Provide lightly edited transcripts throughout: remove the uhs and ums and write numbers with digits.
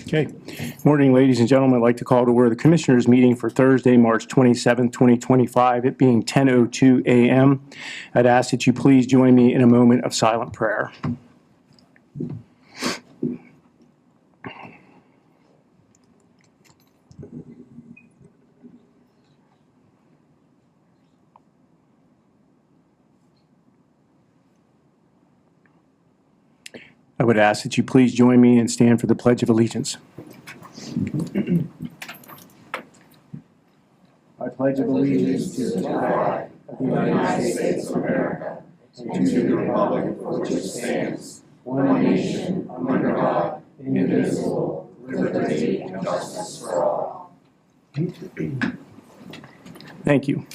Okay. Morning, ladies and gentlemen. I'd like to call to order the Commissioners' meeting for Thursday, March 27, 2025, it being 10:02 a.m. I'd ask that you please join me in a moment of silent prayer. I would ask that you please join me and stand for the Pledge of Allegiance. I pledge allegiance to the flag of the United States of America and to the republic for which it stands, one nation, under God, indivisible, with liberty and justice for all. Thank you.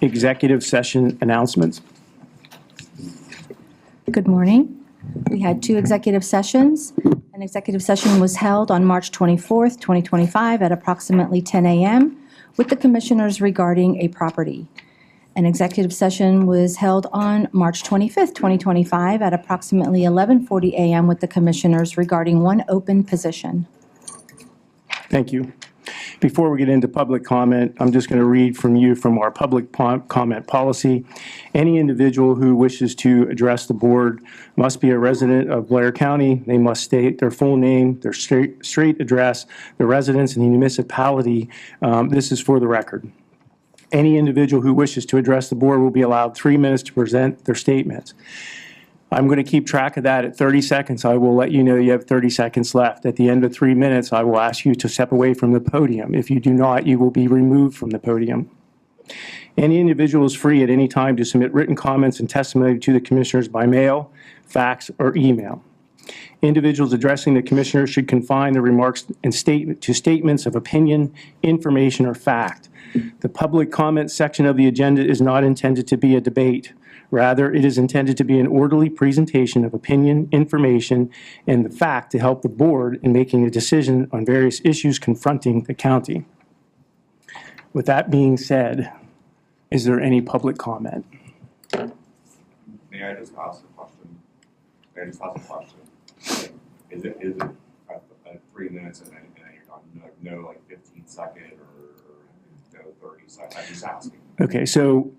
Executive session announcements. Good morning. We had two executive sessions. An executive session was held on March 24th, 2025 at approximately 10 a.m. with the commissioners regarding a property. An executive session was held on March 25th, 2025 at approximately 11:40 a.m. with the commissioners regarding one open position. Thank you. Before we get into public comment, I'm just going to read from our public comment policy. Any individual who wishes to address the board must be a resident of Blair County. They must state their full name, their street address, their residence, and the municipality. This is for the record. Any individual who wishes to address the board will be allowed 3 minutes to present their statements. I'm going to keep track of that at 30 seconds. I will let you know you have 30 seconds left. At the end of 3 minutes, I will ask you to step away from the podium. If you do not, you will be removed from the podium. Any individual is free at any time to submit written comments and testimony to the commissioners by mail, fax, or email. Individuals addressing the commissioners should confine their remarks and to statements of opinion, information, or fact. The public comment section of the agenda is not intended to be a debate. Rather, it is intended to be an orderly presentation of opinion, information, and the fact to help the board in making a decision on various issues confronting the county. With that being said, is there any public comment? May I just ask a question? Is it 3 minutes and then you're done? No, like 15-second or no 30-second? I'm just asking. Okay, so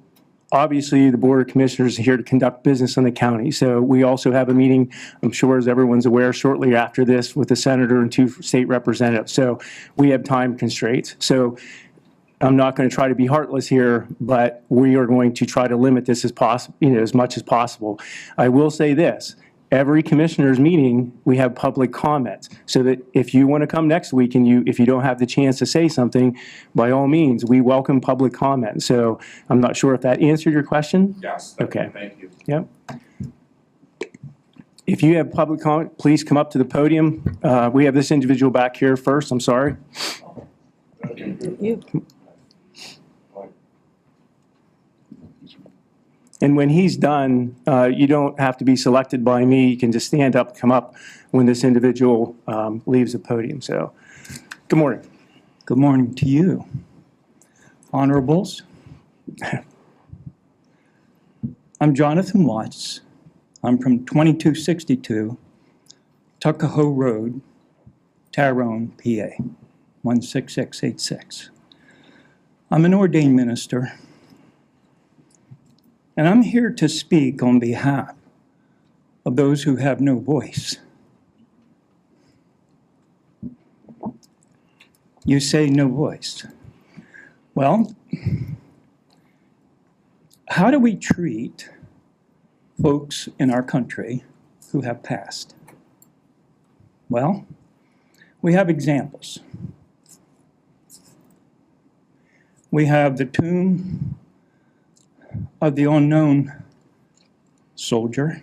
obviously the Board of Commissioners is here to conduct business in the county. So we also have a meeting, I'm sure as everyone's aware, shortly after this with the senator and 2 state representatives. So we have time constraints. So I'm not going to try to be heartless here, but we are going to try to limit this as possible, as much as possible. I will say this. Every commissioners meeting, we have public comments, so that if you want to come next week and if you don't have the chance to say something, by all means, we welcome public comment. So I'm not sure if that answered your question. Yes. Okay. Thank you. Yep. If you have public comment, please come up to the podium. We have this individual back here first. I'm sorry. You. And when he's done, you don't have to be selected by me. You can just stand up, come up when this individual leaves the podium. So, good morning. Good morning to you, honorables. I'm Jonathan Watts. I'm from 2262 Tuckahoe Road, Tyrone, PA, 16686. I'm an ordained minister. And I'm here to speak on behalf of those who have no voice. You say no voice. Well, how do we treat folks in our country who have passed? Well, we have examples. We have the tomb of the unknown soldier.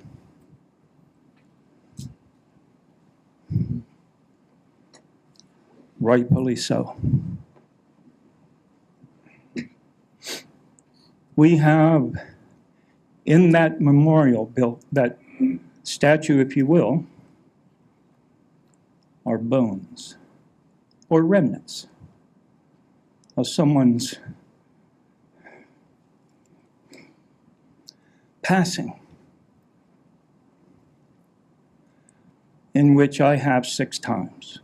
Rightfully so. We have in that memorial built, that statue, if you will, are bones or remnants of someone's passing. in which I have 6 times.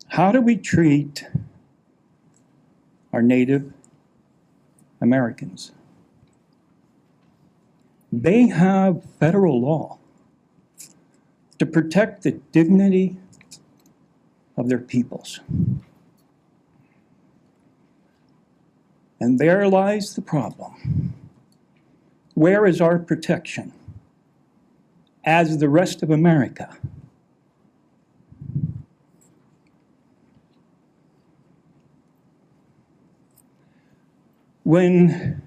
How do we treat our Native Americans? They have federal law to protect the dignity of their peoples. And there lies the problem. Where is our protection as the rest of America? When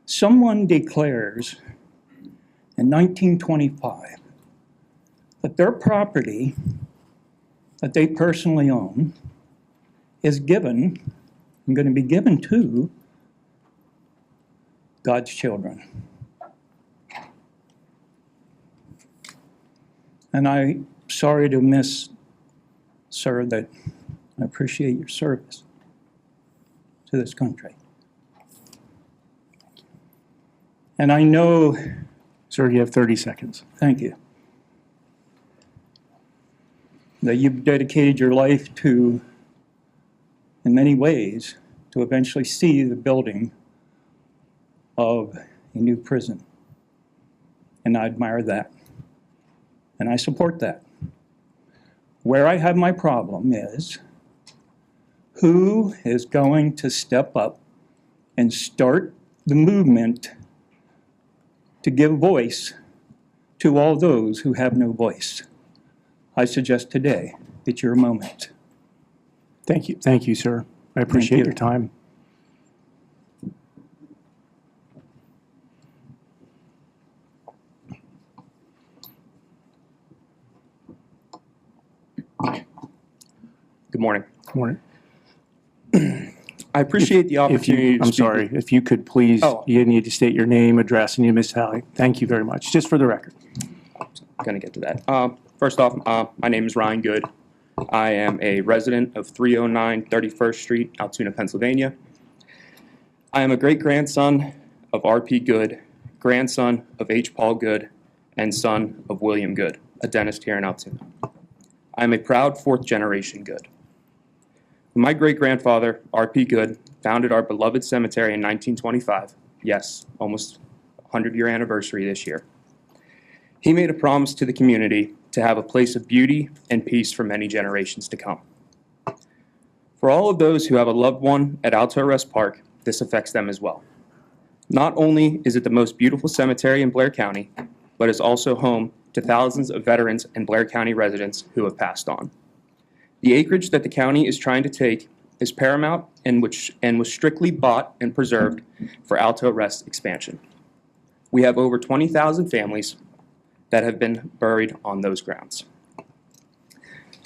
someone declares in 1925 that their property that they personally own is given, and going to be given to God's children. And I'm sorry to miss, sir, that I appreciate your service to this country. And I know, Sir, you have 30 seconds. thank you, that you've dedicated your life to, in many ways, to eventually see the building of a new prison. And I admire that. And I support that. Where I have my problem is, who is going to step up and start the movement to give voice to all those who have no voice? I suggest today it's your moment. Thank you. Thank you, sir. I appreciate you. your time. Good morning. Good morning. I appreciate the opportunity to I'm speak. sorry, if you could please, Oh. you need to state your name, address, and municipality. Thank you very much, just for the record. I'm going to get to that. First off, my name is Ryan Good. I am a resident of 309 31st Street, Altoona, Pennsylvania. I am a great-grandson of R.P. Good, grandson of H. Paul Good, and son of William Good, a dentist here in Altoona. I am a proud fourth-generation Good. My great-grandfather, R.P. Good, founded our beloved cemetery in 1925. Yes, almost 100-year anniversary this year. He made a promise to the community to have a place of beauty and peace for many generations to come. For all of those who have a loved one at Alto Rest Park, this affects them as well. Not only is it the most beautiful cemetery in Blair County, but is also home to thousands of veterans and Blair County residents who have passed on. The acreage that the county is trying to take is paramount and was strictly bought and preserved for Alto Rest expansion. We have over 20,000 families that have been buried on those grounds.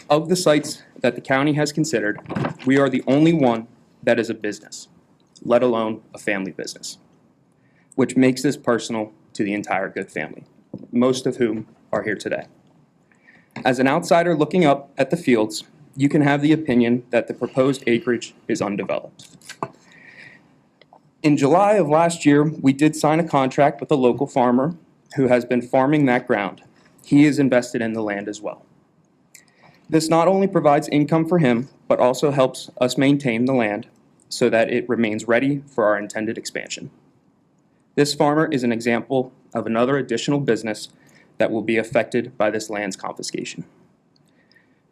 Of the sites that the county has considered, we are the only one that is a business, let alone a family business, which makes this personal to the entire Good family, most of whom are here today. As an outsider looking up at the fields, you can have the opinion that the proposed acreage is undeveloped. In July of last year, we did sign a contract with a local farmer who has been farming that ground. He is invested in the land as well. This not only provides income for him, but also helps us maintain the land so that it remains ready for our intended expansion. This farmer is an example of another additional business that will be affected by this land's confiscation.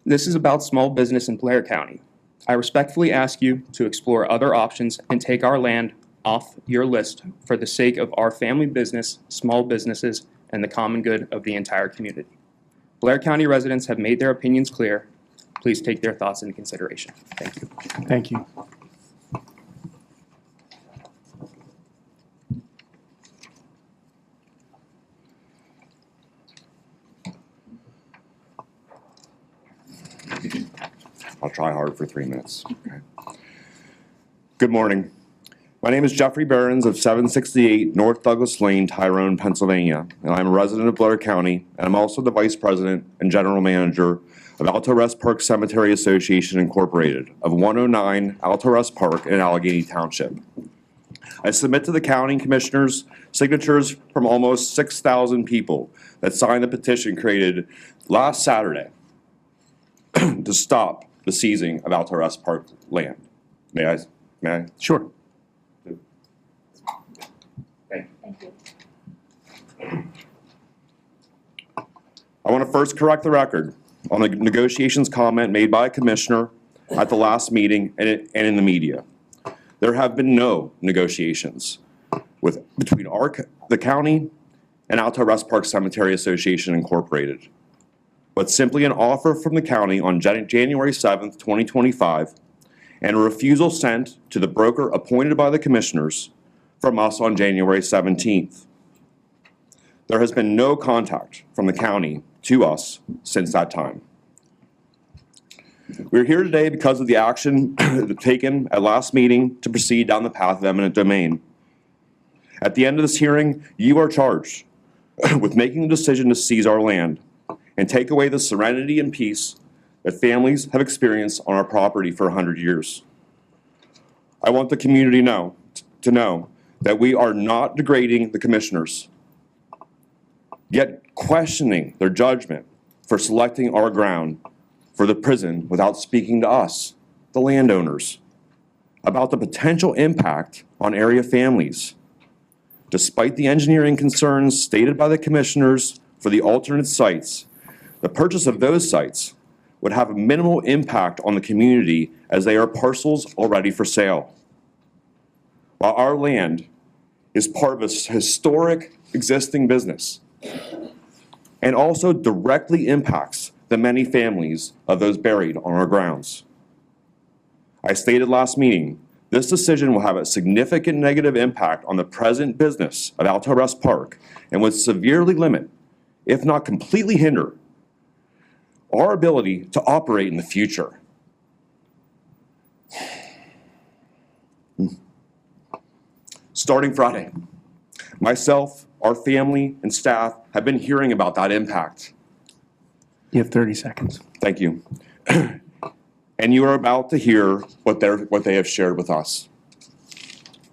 This is about small business in Blair County. I respectfully ask you to explore other options and take our land off your list for the sake of our family business, small businesses, and the common good of the entire community. Blair County residents have made their opinions clear. Please take their thoughts into consideration. Thank you. Thank you. I'll try hard for 3 minutes. Okay. Good morning. My name is Jeffrey Behrens of 768 North Douglas Lane, Tyrone, Pennsylvania, and I'm a resident of Blair County, and I'm also the Vice President and General Manager of Alto Rest Park Cemetery Association Incorporated of 109 Alto Rest Park in Allegheny Township. I submit to the County Commissioners signatures from almost 6,000 people that signed the petition created last Saturday to stop the seizing of Alto Rest Park land. May I? Sure. Thank you. I want to first correct the record on the negotiations comment made by a commissioner at the last meeting and in the media. There have been no negotiations between the county and Alto Rest Park Cemetery Association Incorporated, but simply an offer from the county on January 7th, 2025, and a refusal sent to the broker appointed by the commissioners from us on January 17th. There has been no contact from the county to us since that time. We're here today because of the action taken at last meeting to proceed down the path of eminent domain. At the end of this hearing, you are charged with making the decision to seize our land and take away the serenity and peace that families have experienced on our property for 100 years. I want the community to know that we are not degrading the commissioners, yet questioning their judgment for selecting our ground for the prison without speaking to us, the landowners, about the potential impact on area families. Despite the engineering concerns stated by the commissioners for the alternate sites, the purchase of those sites would have a minimal impact on the community as they are parcels already for sale. While our land is part of a historic existing business and also directly impacts the many families of those buried on our grounds. I stated last meeting, this decision will have a significant negative impact on the present business of Alto Rest Park and would severely limit, if not completely hinder, our ability to operate in the future. Starting Friday, myself, our family, and staff have been hearing about that impact. You have 30 seconds. Thank you. And you are about to hear what they have shared with us.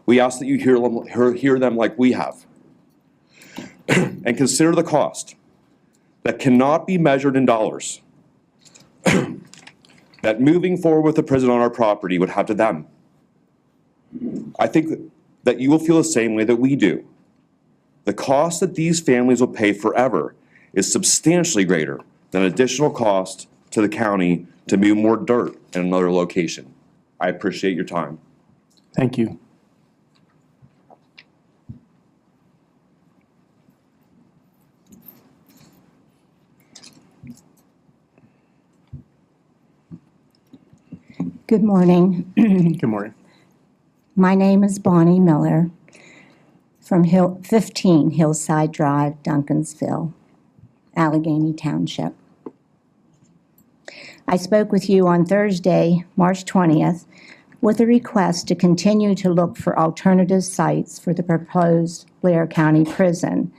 We ask that you hear them like we have. And consider the cost that cannot be measured in dollars that moving forward with the prison on our property would have to them. I think that you will feel the same way that we do. The cost that these families will pay forever is substantially greater than additional cost to the county to move more dirt in another location. I appreciate your time. Thank you. Good morning. Good morning. My name is Bonnie Miller from 15 Hillside Drive, Duncansville, Allegheny Township. I spoke with you on Thursday, March 20th, with a request to continue to look for alternative sites for the proposed Blair County Prison.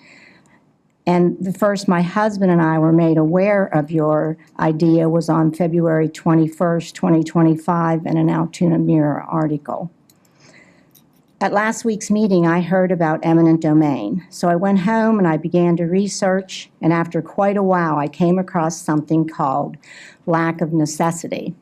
And the first my husband and I were made aware of your idea was on February 21st, 2025 in an Altoona Mirror article. At last week's meeting, I heard about eminent domain. So I went home and I began to research, and after quite a while, I came across something called lack of necessity.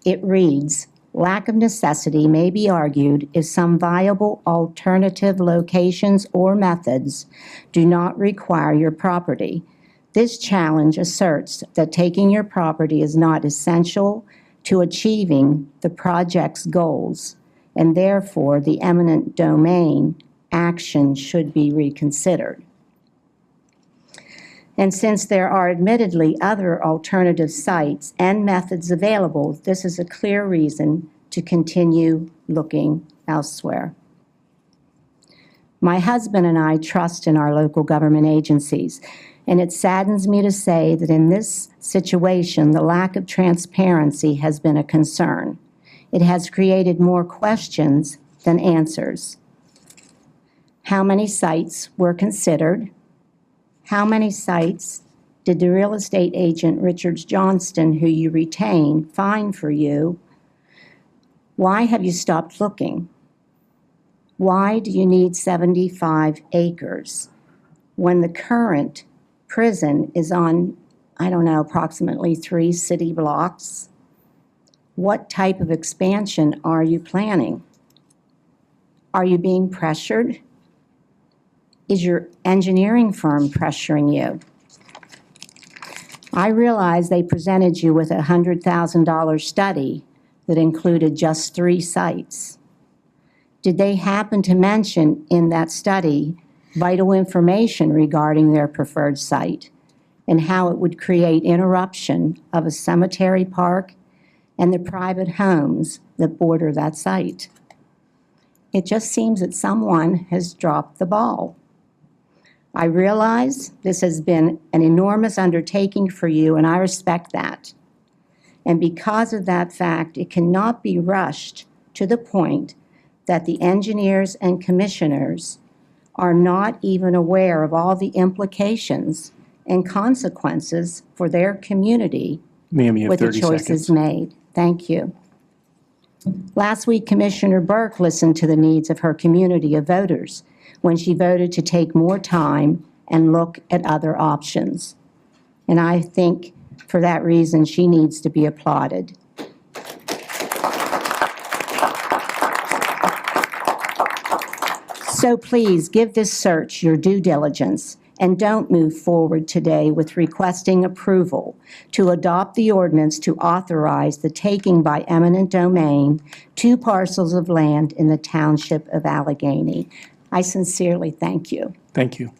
It reads, lack of necessity may be argued if some viable alternative locations or methods do not require your property. This challenge asserts that taking your property is not essential to achieving the project's goals, and therefore the eminent domain action should be reconsidered. And since there are admittedly other alternative sites and methods available, this is a clear reason to continue looking elsewhere. My husband and I trust in our local government agencies, and it saddens me to say that in this situation, the lack of transparency has been a concern. It has created more questions than answers. How many sites were considered? How many sites did the real estate agent Richard Johnston, who you retained, find for you? Why have you stopped looking? Why do you need 75 acres when the current prison is on, I don't know, approximately 3 city blocks? What type of expansion are you planning? Are you being pressured? Is your engineering firm pressuring you? I realize they presented you with a $100,000 study that included just 3 sites. Did they happen to mention in that study vital information regarding their preferred site and how it would create interruption of a cemetery park and the private homes that border that site? It just seems that someone has dropped the ball. I realize this has been an enormous undertaking for you, and I respect that. And because of that fact, it cannot be rushed to the point that the engineers and commissioners are not even aware of all the implications and consequences for their community Ma'am, you have with the 30 choices seconds. made. Thank you. Last week, Commissioner Burke listened to the needs of her community of voters when she voted to take more time and look at other options. And I think for that reason, she needs to be applauded. So please give this search your due diligence and don't move forward today with requesting approval to adopt the ordinance to authorize the taking by eminent domain 2 parcels of land in the township of Allegheny. I sincerely thank you. Thank you.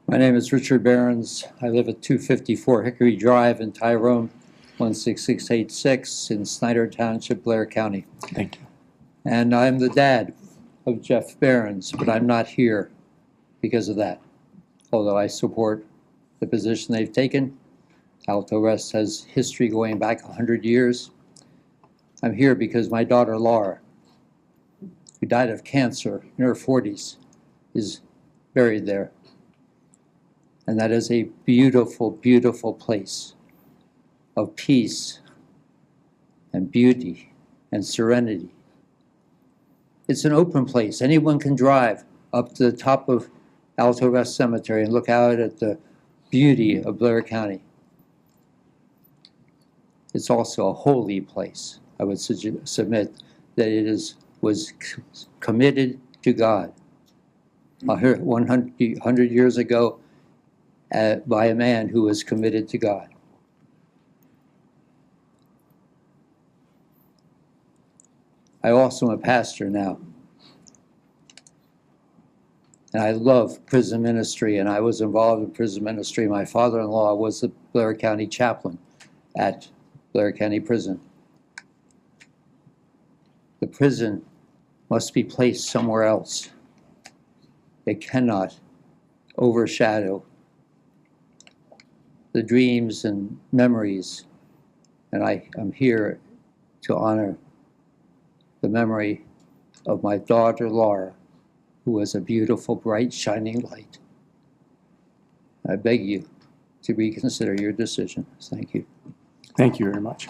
My name is Richard Behrens. I live at 254 Hickory Drive in Tyrone, 16686 in Snyder Township, Blair County. Thank you. And I'm the dad of Jeff Behrens, but I'm not here because of that. Although I support the position they've taken. Alto West has history going back 100 years. I'm here because my daughter Laura, who died of cancer in her 40s, is buried there. And that is a beautiful, beautiful place of peace and beauty and serenity. It's an open place. Anyone can drive up to the top of Alto West Cemetery and look out at the beauty of Blair County. It's also a holy place. I would submit that it was committed to God 100 years ago by a man who was committed to God. I also am a pastor now. And I love prison ministry, and I was involved in prison ministry. My father-in-law was the Blair County chaplain at Blair County Prison. The prison must be placed somewhere else. It cannot overshadow the dreams and memories. And I am here to honor the memory of my daughter Laura, who was a beautiful, bright, shining light. I beg you to reconsider your decision. Thank you. Thank you very much.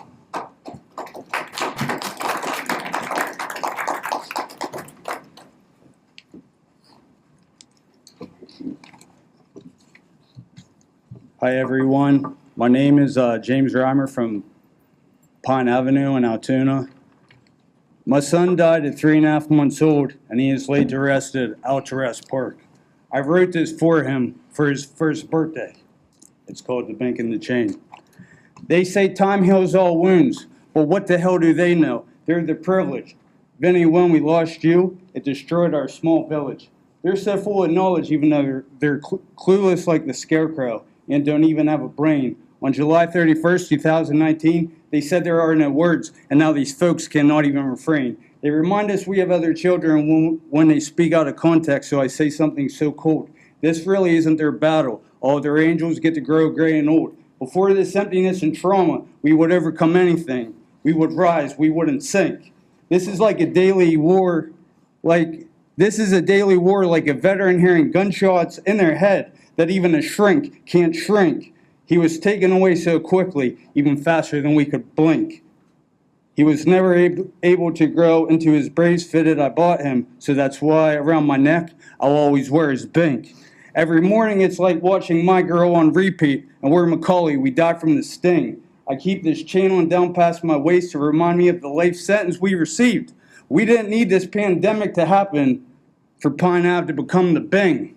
Hi, everyone. My name is James Reimer from Pine Avenue in Altoona. My son died at 3.5 months old, and he is laid to rest at Alto West Park. I wrote this for him for his first birthday. It's called The Bank and the Chain. They say time heals all wounds, but what the hell do they know? They're the privileged. Vinny, when we lost you, it destroyed our small village. They're so full of knowledge, even though they're clueless like the scarecrow and don't even have a brain. On July 31st, 2019, they said there are no words, and now these folks cannot even refrain. They remind us we have other children when they speak out of context, so I say something so cold. This really isn't their battle. All their angels get to grow gray and old. Before this emptiness and trauma, we would overcome anything. We would rise, we wouldn't sink. This is like a daily war, this is a daily war like a veteran hearing gunshots in their head that even a shrink can't shrink. He was taken away so quickly, even faster than we could blink. He was never able to grow into his brace fitted I bought him, so that's why around my neck I'll always wear his bink. Every morning it's like watching My Girl on repeat, and we're Macaulay, we died from the sting. I keep this channeling down past my waist to remind me of the life sentence we received. We didn't need this pandemic to happen for Pine Ave to become the Bing.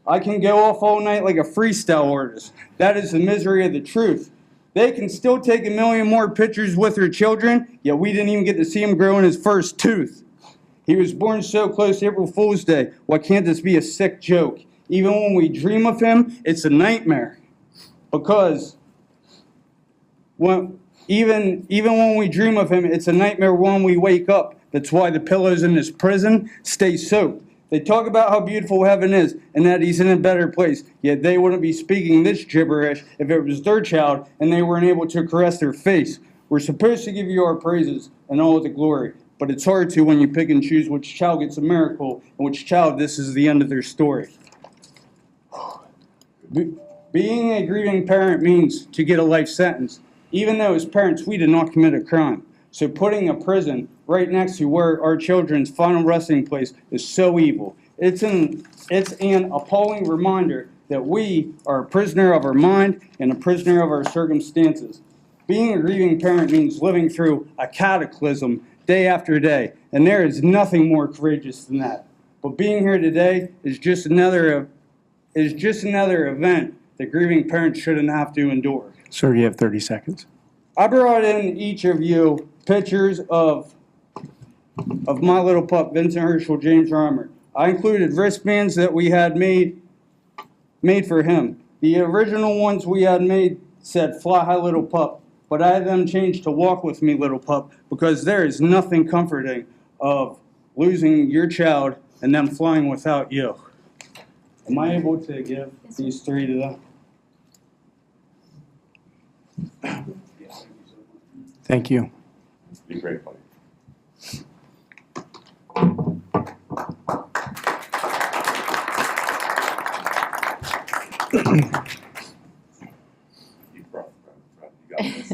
I can go off all night like a freestyle artist. That is the misery of the truth. They can still take 1 million more pictures with their children, yet we didn't even get to see him grow in his first tooth. He was born so close to April Fool's Day. Why can't this be a sick joke? Even when we dream of him, it's a nightmare. Because even when we dream of him, it's a nightmare when we wake up. That's why the pillows in this prison stay soaked. They talk about how beautiful heaven is and that he's in a better place, yet they wouldn't be speaking this gibberish if it was their child and they weren't able to caress their face. We're supposed to give you our praises and all the glory, but it's hard to when you pick and choose which child gets a miracle and which child this is the end of their story. Being a grieving parent means to get a life sentence, even though as parents we did not commit a crime. So putting a prison right next to where our children's final resting place is so evil. It's an appalling reminder that we are a prisoner of our mind and a prisoner of our circumstances. Being a grieving parent means living through a cataclysm day after day, and there is nothing more courageous than that. But being here today is just another event that grieving parents shouldn't have to endure. Sir, you have 30 seconds. I brought in each of you pictures of my little pup, Vincent Herschel James Reimer. I included wristbands that we had made for him. The original ones we had made said, "Fly high, little pup," but I had them changed to "Walk with me, little pup," because there is nothing comforting of losing your child and them flying without you. Am I able to give these three to them? Thank you. Be great, buddy. Deep breath, friend. You got this.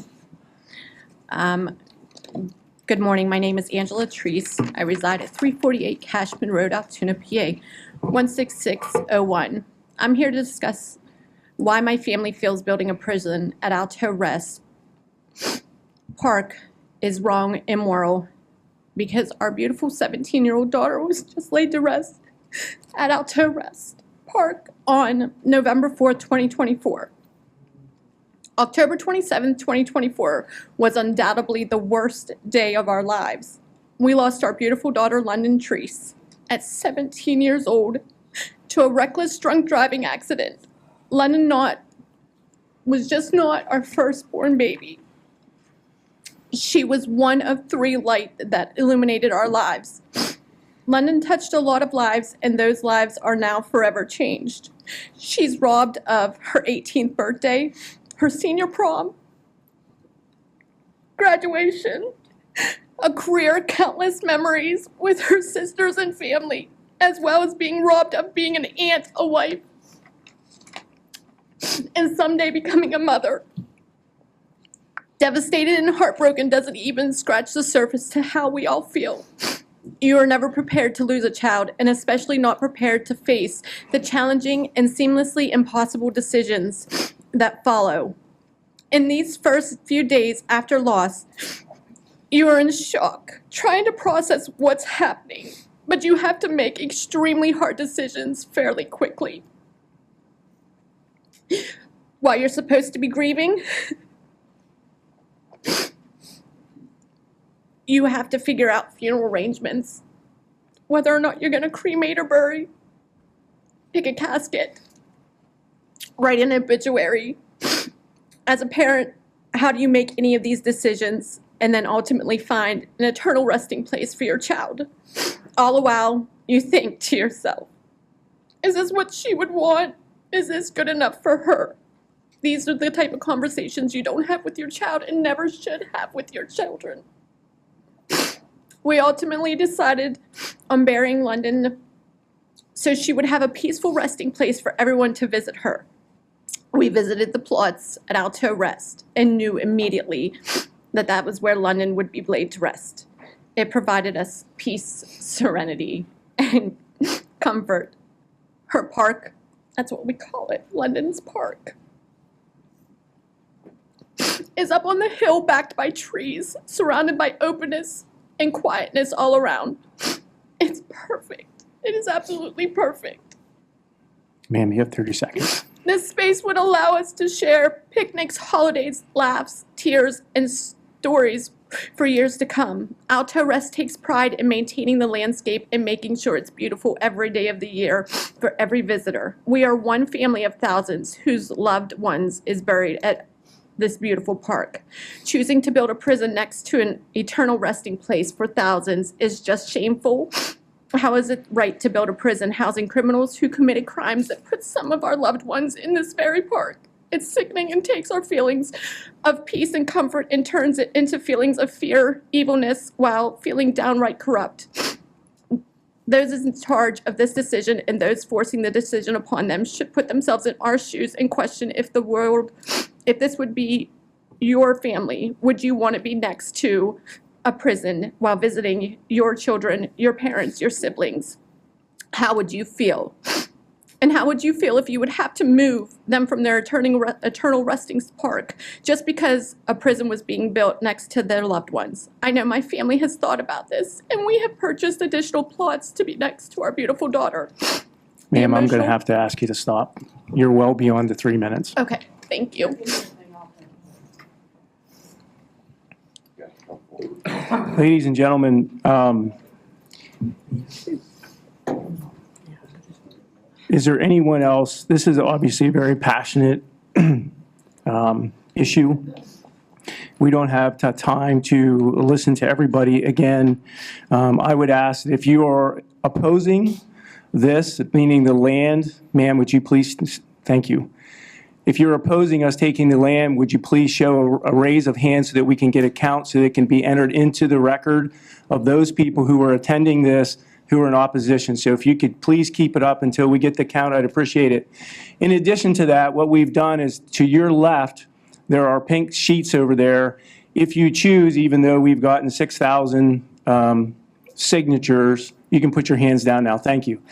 Good morning. My name is Angela Treese. I reside at 348 Cashman Road, Altoona, PA, 16601. I'm here to discuss why my family feels building a prison at Alto Rest Park is wrong, immoral, because our beautiful 17-year-old daughter was just laid to rest at Alto Rest Park on November 4th, 2024. October 27th, 2024 was undoubtedly the worst day of our lives. We lost our beautiful daughter, London Treese, at 17 years old to a reckless drunk driving accident. London was just not our firstborn baby. She was one of 3 lights that illuminated our lives. London touched a lot of lives, and those lives are now forever changed. She's robbed of her 18th birthday, her senior prom, graduation, a career, countless memories with her sisters and family, as well as being robbed of being an aunt, a wife, and someday becoming a mother. Devastated and heartbroken doesn't even scratch the surface to how we all feel. You are never prepared to lose a child, and especially not prepared to face the challenging and seamlessly impossible decisions that follow. In these first few days after loss, you are in shock, trying to process what's happening, but you have to make extremely hard decisions fairly quickly. While you're supposed to be grieving, you have to figure out funeral arrangements, whether or not you're going to cremate or bury, pick a casket, write an obituary. As a parent, how do you make any of these decisions and then ultimately find an eternal resting place for your child? All the while, you think to yourself, Is this what she would want? Is this good enough for her? These are the type of conversations you don't have with your child and never should have with your children. We ultimately decided on burying London so she would have a peaceful resting place for everyone to visit her. We visited the plots at Alto Rest and knew immediately that that was where London would be laid to rest. It provided us peace, serenity, and comfort. Her park, that's what we call it, London's park, is up on the hill backed by trees, surrounded by openness and quietness all around. It's perfect. It is absolutely perfect. Ma'am, you have 30 seconds. This space would allow us to share picnics, holidays, laughs, tears, and stories for years to come. Alto Rest takes pride in maintaining the landscape and making sure it's beautiful every day of the year for every visitor. We are one family of thousands whose loved ones is buried at this beautiful park. Choosing to build a prison next to an eternal resting place for thousands is just shameful. How is it right to build a prison housing criminals who committed crimes that put some of our loved ones in this very park? It's sickening and takes our feelings of peace and comfort and turns it into feelings of fear, evilness, while feeling downright corrupt. Those in charge of this decision and those forcing the decision upon them should put themselves in our shoes and question if this would be your family. Would you want to be next to a prison while visiting your children, your parents, your siblings? How would you feel? And how would you feel if you would have to move them from their eternal resting park just because a prison was being built next to their loved ones? I know my family has thought about this, and we have purchased additional plots to be next to our beautiful daughter. Ma'am, I'm going to emotional- have to ask you to stop. You're well beyond the 3 minutes. Okay, thank you. Yeah, come forward. Ladies and gentlemen, is there anyone else? This is obviously a very passionate issue. We don't have time to listen to everybody. Again, I would ask that if you are opposing this, meaning the land, ma'am, would you please, thank you. If you're opposing us taking the land, would you please show a raise of hands so that we can get a count so that it can be entered into the record of those people who are attending this who are in opposition. So if you could please keep it up until we get the count, I'd appreciate it. In addition to that, what we've done is to your left, there are pink sheets over there. If you choose, even though we've gotten 6,000 signatures, you can put your hands down now. Thank you.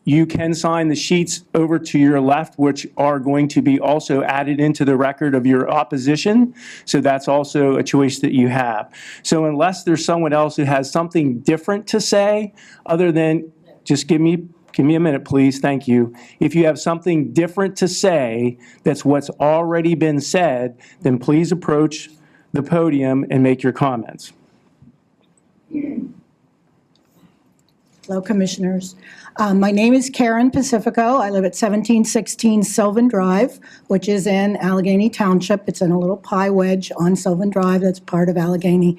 You can sign the sheets over to your left, which are going to be also added into the record of your opposition. So that's also a choice that you have. So unless there's someone else who has something different to say, other than, just give me a minute, please, thank you. If you have something different to say that's what's already been said, then please approach the podium and make your comments. Hello, Commissioners. My name is Karen Pacifico. I live at 1716 Sylvan Drive, which is in Allegheny Township. It's in a little pie wedge on Sylvan Drive that's part of Allegheny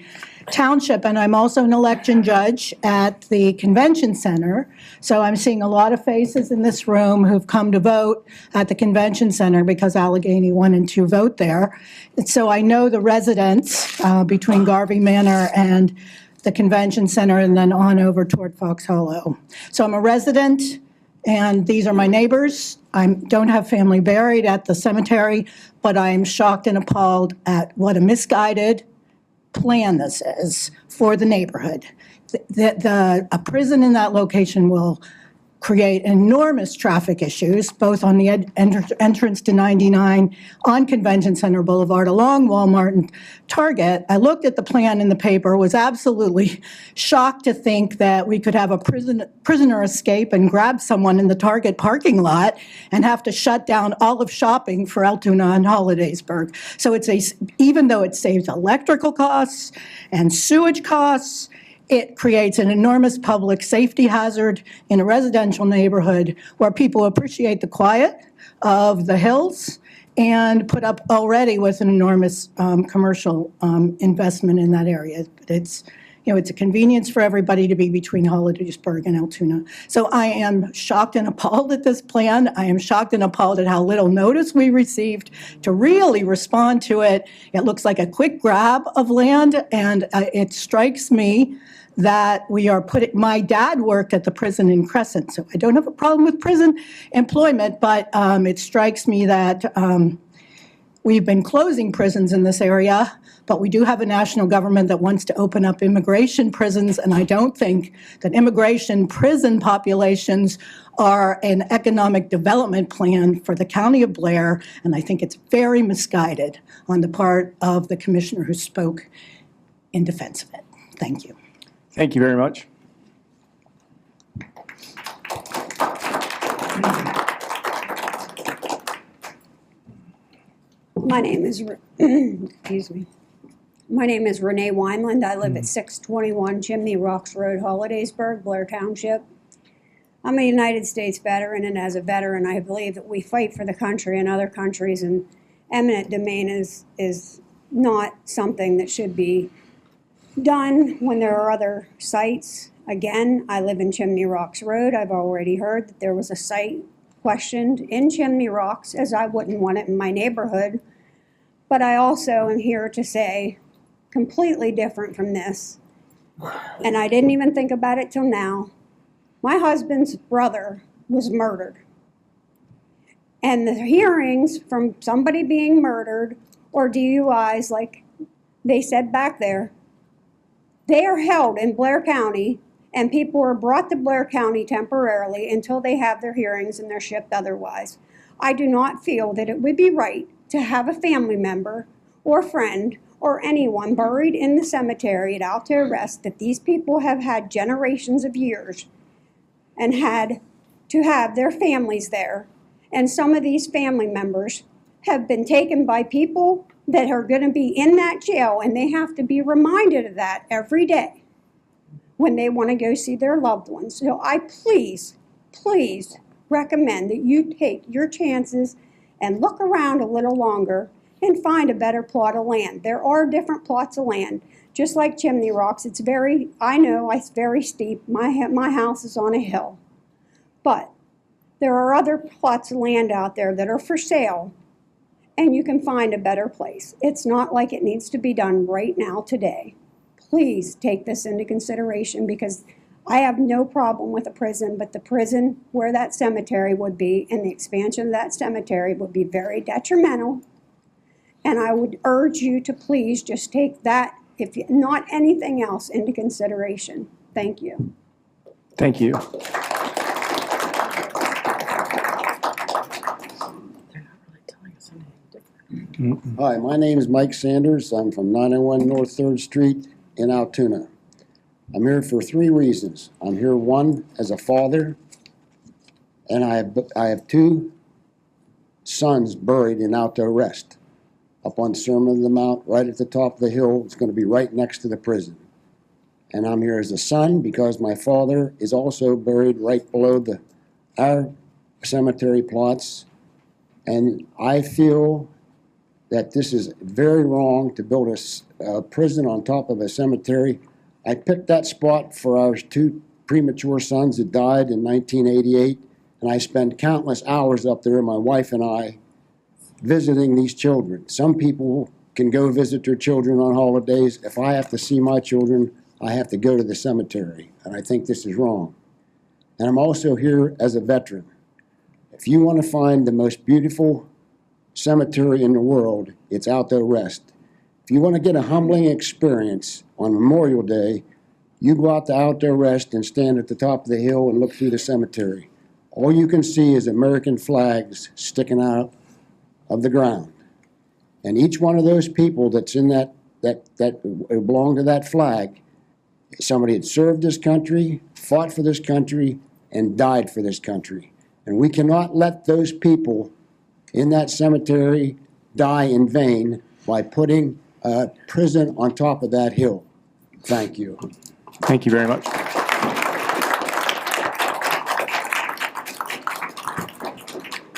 Township. And I'm also an election judge at the Convention Center. So I'm seeing a lot of faces in this room who've come to vote at the Convention Center because Allegheny 1 and 2 vote there. And so I know the residents between Garvey Manor and the Convention Center and then on over toward Fox Hollow. So I'm a resident, and these are my neighbors. I don't have family buried at the cemetery, but I am shocked and appalled at what a misguided plan this is for the neighborhood. A prison in that location will create enormous traffic issues, both on the entrance to 99 on Convention Center Boulevard along Walmart and Target. I looked at the plan in the paper, was absolutely shocked to think that we could have a prisoner escape and grab someone in the Target parking lot and have to shut down all of shopping for Altoona and Hollidaysburg. So even though it saves electrical costs and sewage costs, it creates an enormous public safety hazard in a residential neighborhood where people appreciate the quiet of the hills and put up already with an enormous commercial investment in that area. But it's a convenience for everybody to be between Hollidaysburg and Altoona. So I am shocked and appalled at this plan. I am shocked and appalled at how little notice we received to really respond to it. It looks like a quick grab of land, and it strikes me that we are putting, my dad worked at the prison in Crescent, so I don't have a problem with prison employment, but it strikes me that we've been closing prisons in this area, but we do have a national government that wants to open up immigration prisons, and I don't think that immigration prison populations are an economic development plan for the county of Blair, and I think it's very misguided on the part of the commissioner who spoke in defense of it. Thank you. Thank you very much. My name is, excuse me. My name is Renee Wineland. I live at 621 Chimney Rocks Road, Hollidaysburg, Blair Township. I'm a United States veteran, and as a veteran, I believe that we fight for the country and other countries, and eminent domain is not something that should be done when there are other sites. Again, I live in Chimney Rocks Road. I've already heard that there was a site questioned in Chimney Rocks, as I wouldn't want it in my neighborhood. But I also am here to say, completely different from this, and I didn't even think about it till now. My husband's brother was murdered. And the hearings from somebody being murdered or DUIs, like they said back there, they are held in Blair County, and people are brought to Blair County temporarily until they have their hearings and they're shipped otherwise. I do not feel that it would be right to have a family member or friend or anyone buried in the cemetery at Alto Rest that these people have had generations of years and had to have their families there. And some of these family members have been taken by people that are going to be in that jail, and they have to be reminded of that every day when they want to go see their loved ones. So I please recommend that you take your chances and look around a little longer and find a better plot of land. There are different plots of land, just like Chimney Rocks. It's very, I know it's very steep. My house is on a hill. But there are other plots of land out there that are for sale, and you can find a better place. It's not like it needs to be done right now today. Please take this into consideration, because I have no problem with a prison, but the prison where that cemetery would be and the expansion of that cemetery would be very detrimental. And I would urge you to please just take that, if not anything else, into consideration. Thank you. Thank you. Hi, my name is Mike Sanders. I'm from 901 North 3rd Street in Altoona. I'm here for 3 reasons. I'm here, one, as a father, and I have 2 sons buried in Alto Rest, up on Sermon of the Mount, right at the top of the hill. It's going to be right next to the prison. And I'm here as a son because my father is also buried right below our cemetery plots, and I feel that this is very wrong to build a prison on top of a cemetery. I picked that spot for our 2 premature sons that died in 1988, and I spent countless hours up there, my wife and I, visiting these children. Some people can go visit their children on holidays. If I have to see my children, I have to go to the cemetery, and I think this is wrong. And I'm also here as a veteran. If you want to find the most beautiful cemetery in the world, it's Alto Rest. If you want to get a humbling experience on Memorial Day, you go out to Alto Rest and stand at the top of the hill and look through the cemetery. All you can see is American flags sticking out of the ground. And each one of those people that's in that belong to that flag, somebody had served this country, fought for this country, and died for this country. And we cannot let those people in that cemetery die in vain by putting a prison on top of that hill. Thank you. Thank you very much.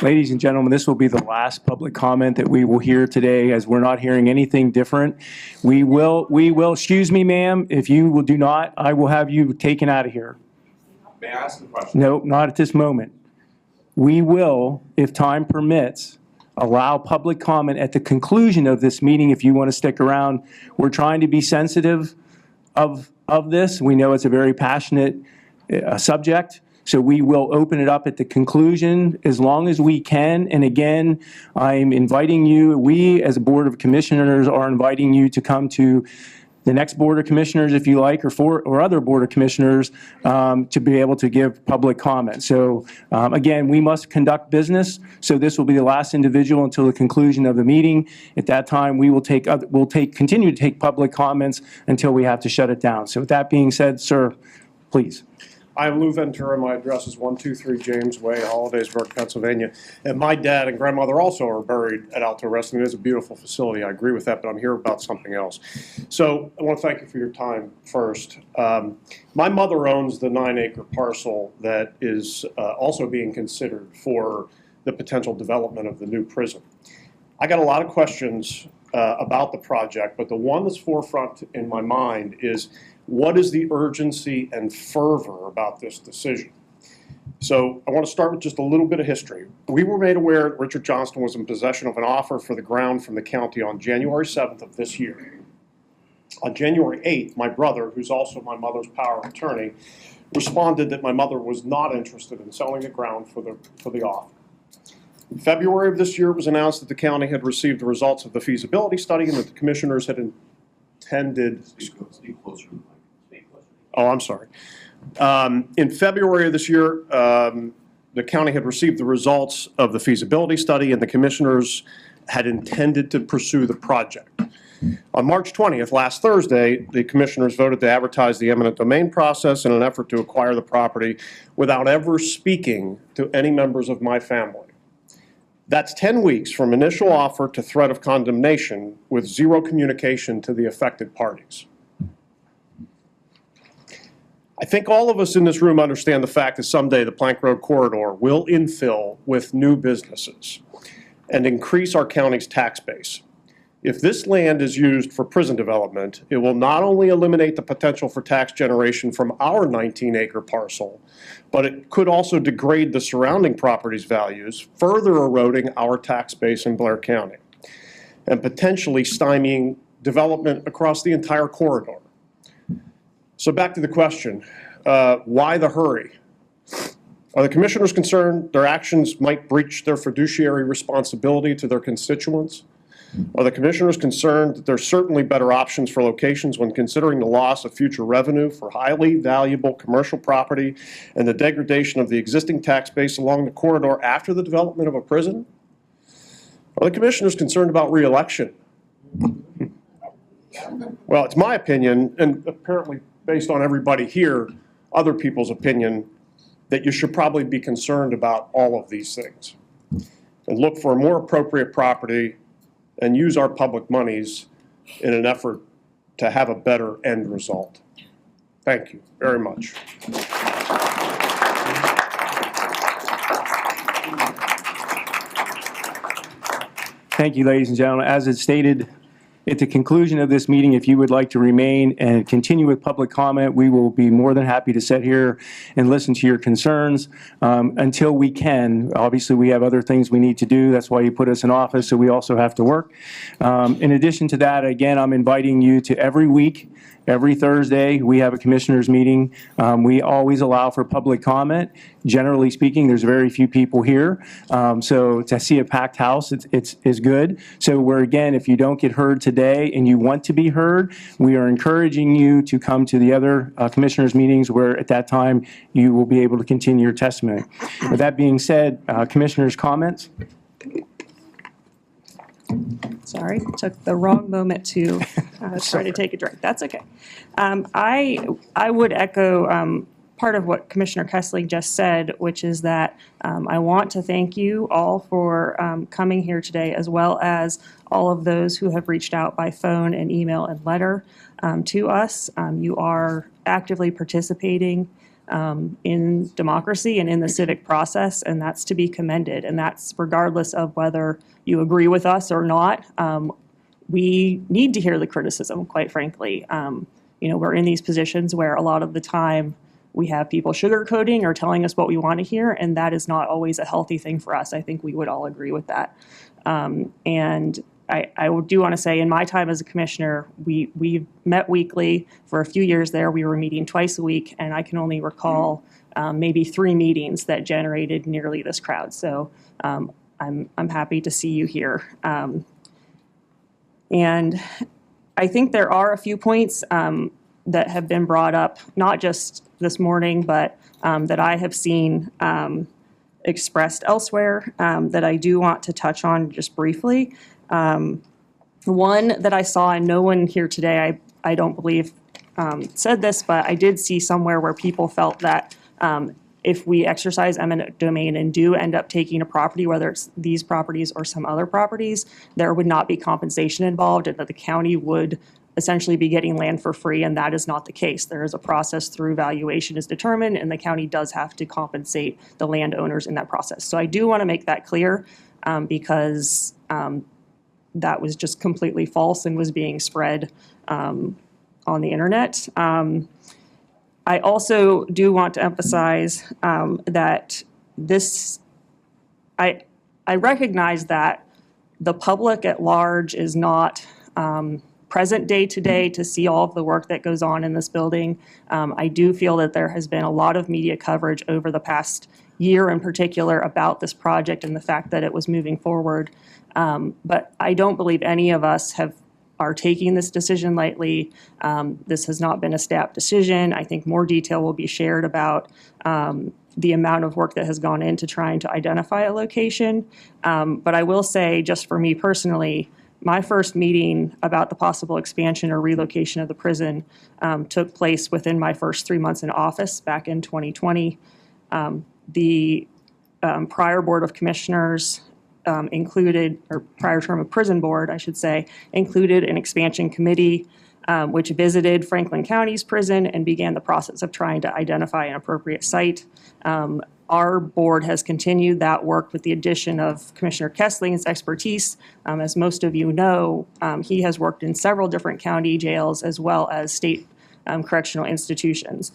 Ladies and gentlemen, this will be the last public comment that we will hear today, as we're not hearing anything different. We will, excuse me, ma'am, if you will do not, I will have you taken out of here. May I ask a question? No, not at this moment. We will, if time permits, allow public comment at the conclusion of this meeting if you want to stick around. We're trying to be sensitive of this. We know it's a very passionate subject, so we will open it up at the conclusion as long as we can. And again, I'm inviting you, we as a Board of Commissioners are inviting you to come to the next Board of Commissioners, if you like, or other Board of Commissioners to be able to give public comment. So again, we must conduct business, so this will be the last individual until the conclusion of the meeting. At that time, we will continue to take public comments until we have to shut it down. So with that being said, sir, please. I'm Lou Ventura. My address is 123 James Way, Hollidaysburg, Pennsylvania. And my dad and grandmother also are buried at Alto Rest, and it is a beautiful facility. I agree with that, but I'm here about something else. So I want to thank you for your time first. My mother owns the 9-acre parcel that is also being considered for the potential development of the new prison. I got a lot of questions about the project, but the one that's forefront in my mind is, what is the urgency and fervor about this decision? So I want to start with just a little bit of history. We were made aware that Richard Johnston was in possession of an offer for the ground from the county on January 7th of this year. On January 8th, my brother, who's also my mother's power of attorney, responded that my mother was not interested in selling the ground for the offer. In February of this year, it was announced that the county had received the results of the feasibility study and that the commissioners had intended. Speak closer. Oh, I'm sorry. In February of this year, the county had received the results of the feasibility study, and the commissioners had intended to pursue the project. On March 20th, last Thursday, the commissioners voted to advertise the eminent domain process in an effort to acquire the property without ever speaking to any members of my family. That's 10 weeks from initial offer to threat of condemnation, with zero communication to the affected parties. I think all of us in this room understand the fact that someday the Plank Road corridor will infill with new businesses and increase our county's tax base. If this land is used for prison development, it will not only eliminate the potential for tax generation from our 19-acre parcel, but it could also degrade the surrounding property's values, further eroding our tax base in Blair County, and potentially stymieing development across the entire corridor. So back to the question, why the hurry? Are the commissioners concerned their actions might breach their fiduciary responsibility to their constituents? Are the commissioners concerned that there are certainly better options for locations when considering the loss of future revenue for highly valuable commercial property and the degradation of the existing tax base along the corridor after the development of a prison? Are the commissioners concerned about re-election? Well, it's my opinion, and apparently based on everybody here, other people's opinion, that you should probably be concerned about all of these things and look for a more appropriate property and use our public monies in an effort to have a better end result. Thank you very much. Thank you, ladies and gentlemen. As it's stated, at the conclusion of this meeting, if you would like to remain and continue with public comment, we will be more than happy to sit here and listen to your concerns until we can. Obviously, we have other things we need to do. That's why you put us in office, so we also have to work. In addition to that, again, I'm inviting you to every week, every Thursday, we have a commissioners meeting. We always allow for public comment. Generally speaking, there's very few people here. So to see a packed house, it's good. So again, if you don't get heard today and you want to be heard, we are encouraging you to come to the other commissioners meetings where at that time you will be able to continue your testimony. With that being said, commissioners' comments? Sorry, took the wrong moment to try to take a drink. That's okay. I would echo part of what Commissioner Kessling just said, which is that I want to thank you all for coming here today, as well as all of those who have reached out by phone and email and letter to us. You are actively participating in democracy and in the civic process, and that's to be commended. And that's regardless of whether you agree with us or not. We need to hear the criticism, quite frankly. We're in these positions where a lot of the time we have people sugarcoating or telling us what we want to hear, and that is not always a healthy thing for us. I think we would all agree with that. And I do want to say, in my time as a commissioner, we met weekly for a few years there. We were meeting twice a week, and I can only recall maybe 3 meetings that generated nearly this crowd. So I'm happy to see you here. And I think there are a few points that have been brought up, not just this morning, but that I have seen expressed elsewhere that I do want to touch on just briefly. One that I saw, and no one here today, I don't believe, said this, but I did see somewhere where people felt that if we exercise eminent domain and do end up taking a property, whether it's these properties or some other properties, there would not be compensation involved and that the county would essentially be getting land for free, and that is not the case. There is a process through valuation is determined, and the county does have to compensate the landowners in that process. So I do want to make that clear because that was just completely false and was being spread on the internet. I also do want to emphasize that I recognize that the public at large is not present day to day to see all of the work that goes on in this building. I do feel that there has been a lot of media coverage over the past year in particular about this project and the fact that it was moving forward. But I don't believe any of us are taking this decision lightly. This has not been a staff decision. I think more detail will be shared about the amount of work that has gone into trying to identify a location. But I will say, just for me personally, my first meeting about the possible expansion or relocation of the prison took place within my first 3 months in office back in 2020. The prior Board of Commissioners included, or prior term of prison board, I should say, included an expansion committee which visited Franklin County's prison and began the process of trying to identify an appropriate site. Our board has continued that work with the addition of Commissioner Kessling's expertise. As most of you know, he has worked in several different county jails as well as state correctional institutions.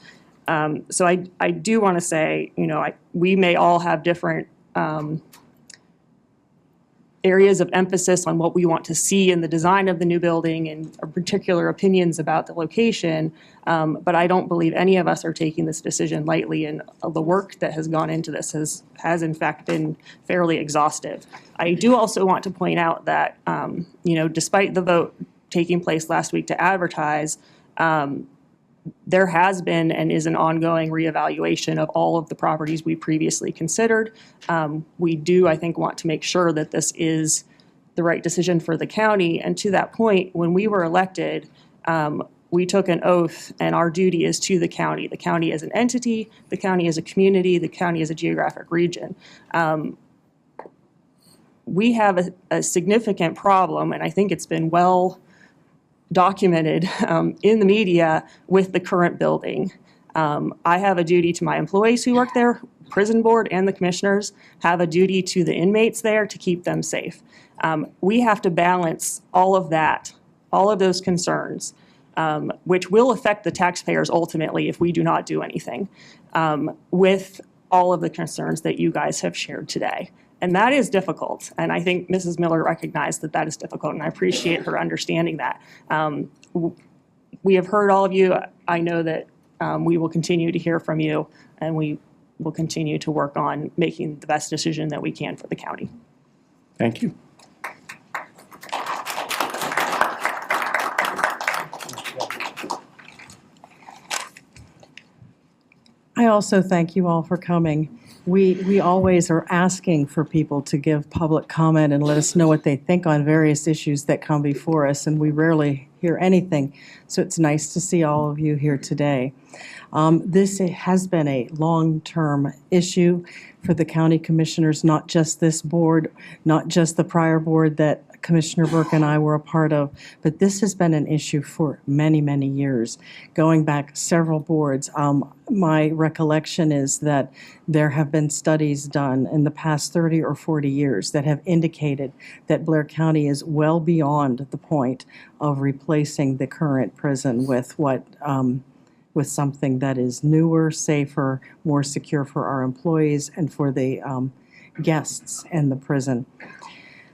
So I do want to say, we may all have different areas of emphasis on what we want to see in the design of the new building and particular opinions about the location. But I don't believe any of us are taking this decision lightly, and the work that has gone into this has in fact been fairly exhaustive. I do also want to point out that, despite the vote taking place last week to advertise, there has been and is an ongoing reevaluation of all of the properties we previously considered. We do, I think, want to make sure that this is the right decision for the county. And to that point, when we were elected, we took an oath, and our duty is to the county. The county as an entity, the county as a community, the county as a geographic region. We have a significant problem, and I think it's been well documented in the media with the current building. I have a duty to my employees who work there. Prison board and the commissioners have a duty to the inmates there to keep them safe. We have to balance all of that, all of those concerns, which will affect the taxpayers ultimately if we do not do anything, with all of the concerns that you guys have shared today. And that is difficult. And I think Mrs. Miller recognized that that is difficult, and I appreciate her understanding that. We have heard all of you. I know that we will continue to hear from you, and we will continue to work on making the best decision that we can for the county. Thank you. I also thank you all for coming. We always are asking for people to give public comment and let us know what they think on various issues that come before us, and we rarely hear anything. So it's nice to see all of you here today. This has been a long-term issue for the county commissioners, not just this board, not just the prior board that Commissioner Burke and I were a part of, but this has been an issue for many, many years, going back several boards. My recollection is that there have been studies done in the past 30 or 40 years that have indicated that Blair County is well beyond the point of replacing the current prison with with something that is newer, safer, more secure for our employees and for the guests in the prison.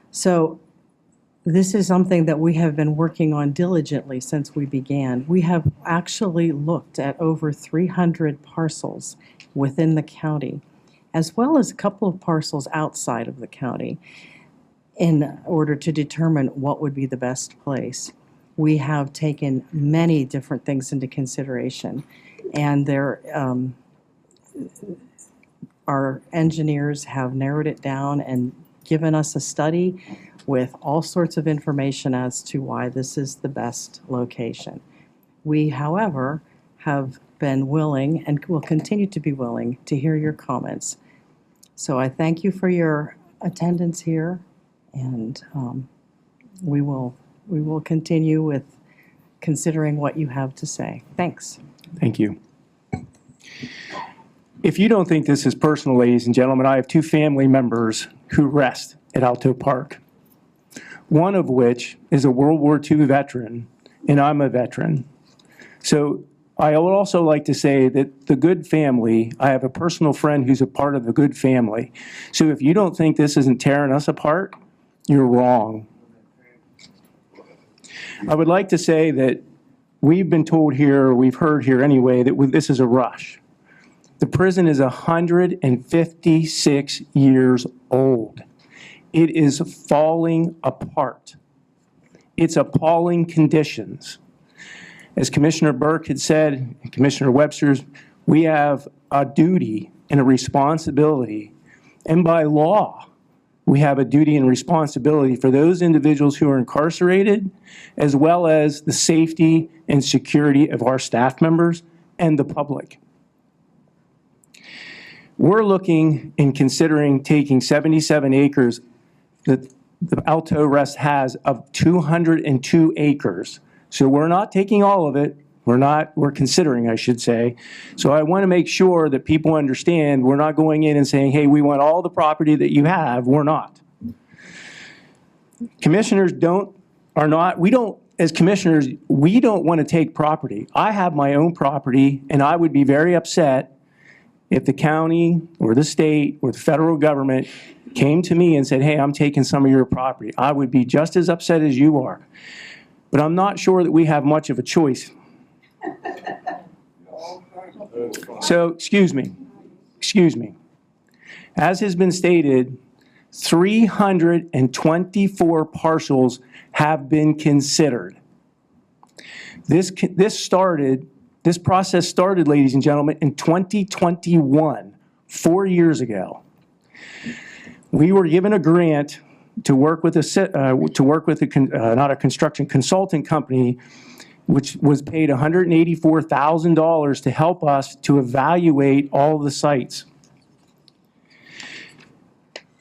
So this is something that we have been working on diligently since we began. We have actually looked at over 300 parcels within the county, as well as a couple of parcels outside of the county, in order to determine what would be the best place. We have taken many different things into consideration, and our engineers have narrowed it down and given us a study with all sorts of information as to why this is the best location. We, however, have been willing and will continue to be willing to hear your comments. So I thank you for your attendance here, and we will continue with considering what you have to say. Thanks. Thank you. If you don't think this is personal, ladies and gentlemen, I have two family members who rest at Alto Park, one of which is a World War II veteran, and I'm a veteran. So I would also like to say that the Good family, I have a personal friend who's a part of the Good family. So if you don't think this isn't tearing us apart, you're wrong. I would like to say that we've been told here, or we've heard here anyway, that this is a rush. The prison is 156 years old. It is falling apart. It's appalling conditions. As Commissioner Burke had said, and Commissioner Webster's, we have a duty and a responsibility, and by law, we have a duty and responsibility for those individuals who are incarcerated, as well as the safety and security of our staff members and the public. We're looking and considering taking 77 acres that the Alto Rest has of 202 acres. So we're not taking all of it. We're considering, I should say. So I want to make sure that people understand we're not going in and saying, hey, we want all the property that you have. We're not. Commissioners as commissioners, we don't want to take property. I have my own property, and I would be very upset if the county or the state or the federal government came to me and said, hey, I'm taking some of your property. I would be just as upset as you are. But I'm not sure that we have much of a choice. So, excuse me. As has been stated, 324 parcels have been considered. This process started, ladies and gentlemen, in 2021, 4 years ago. We were given a grant to work with not a construction consulting company, which was paid $184,000 to help us to evaluate all the sites.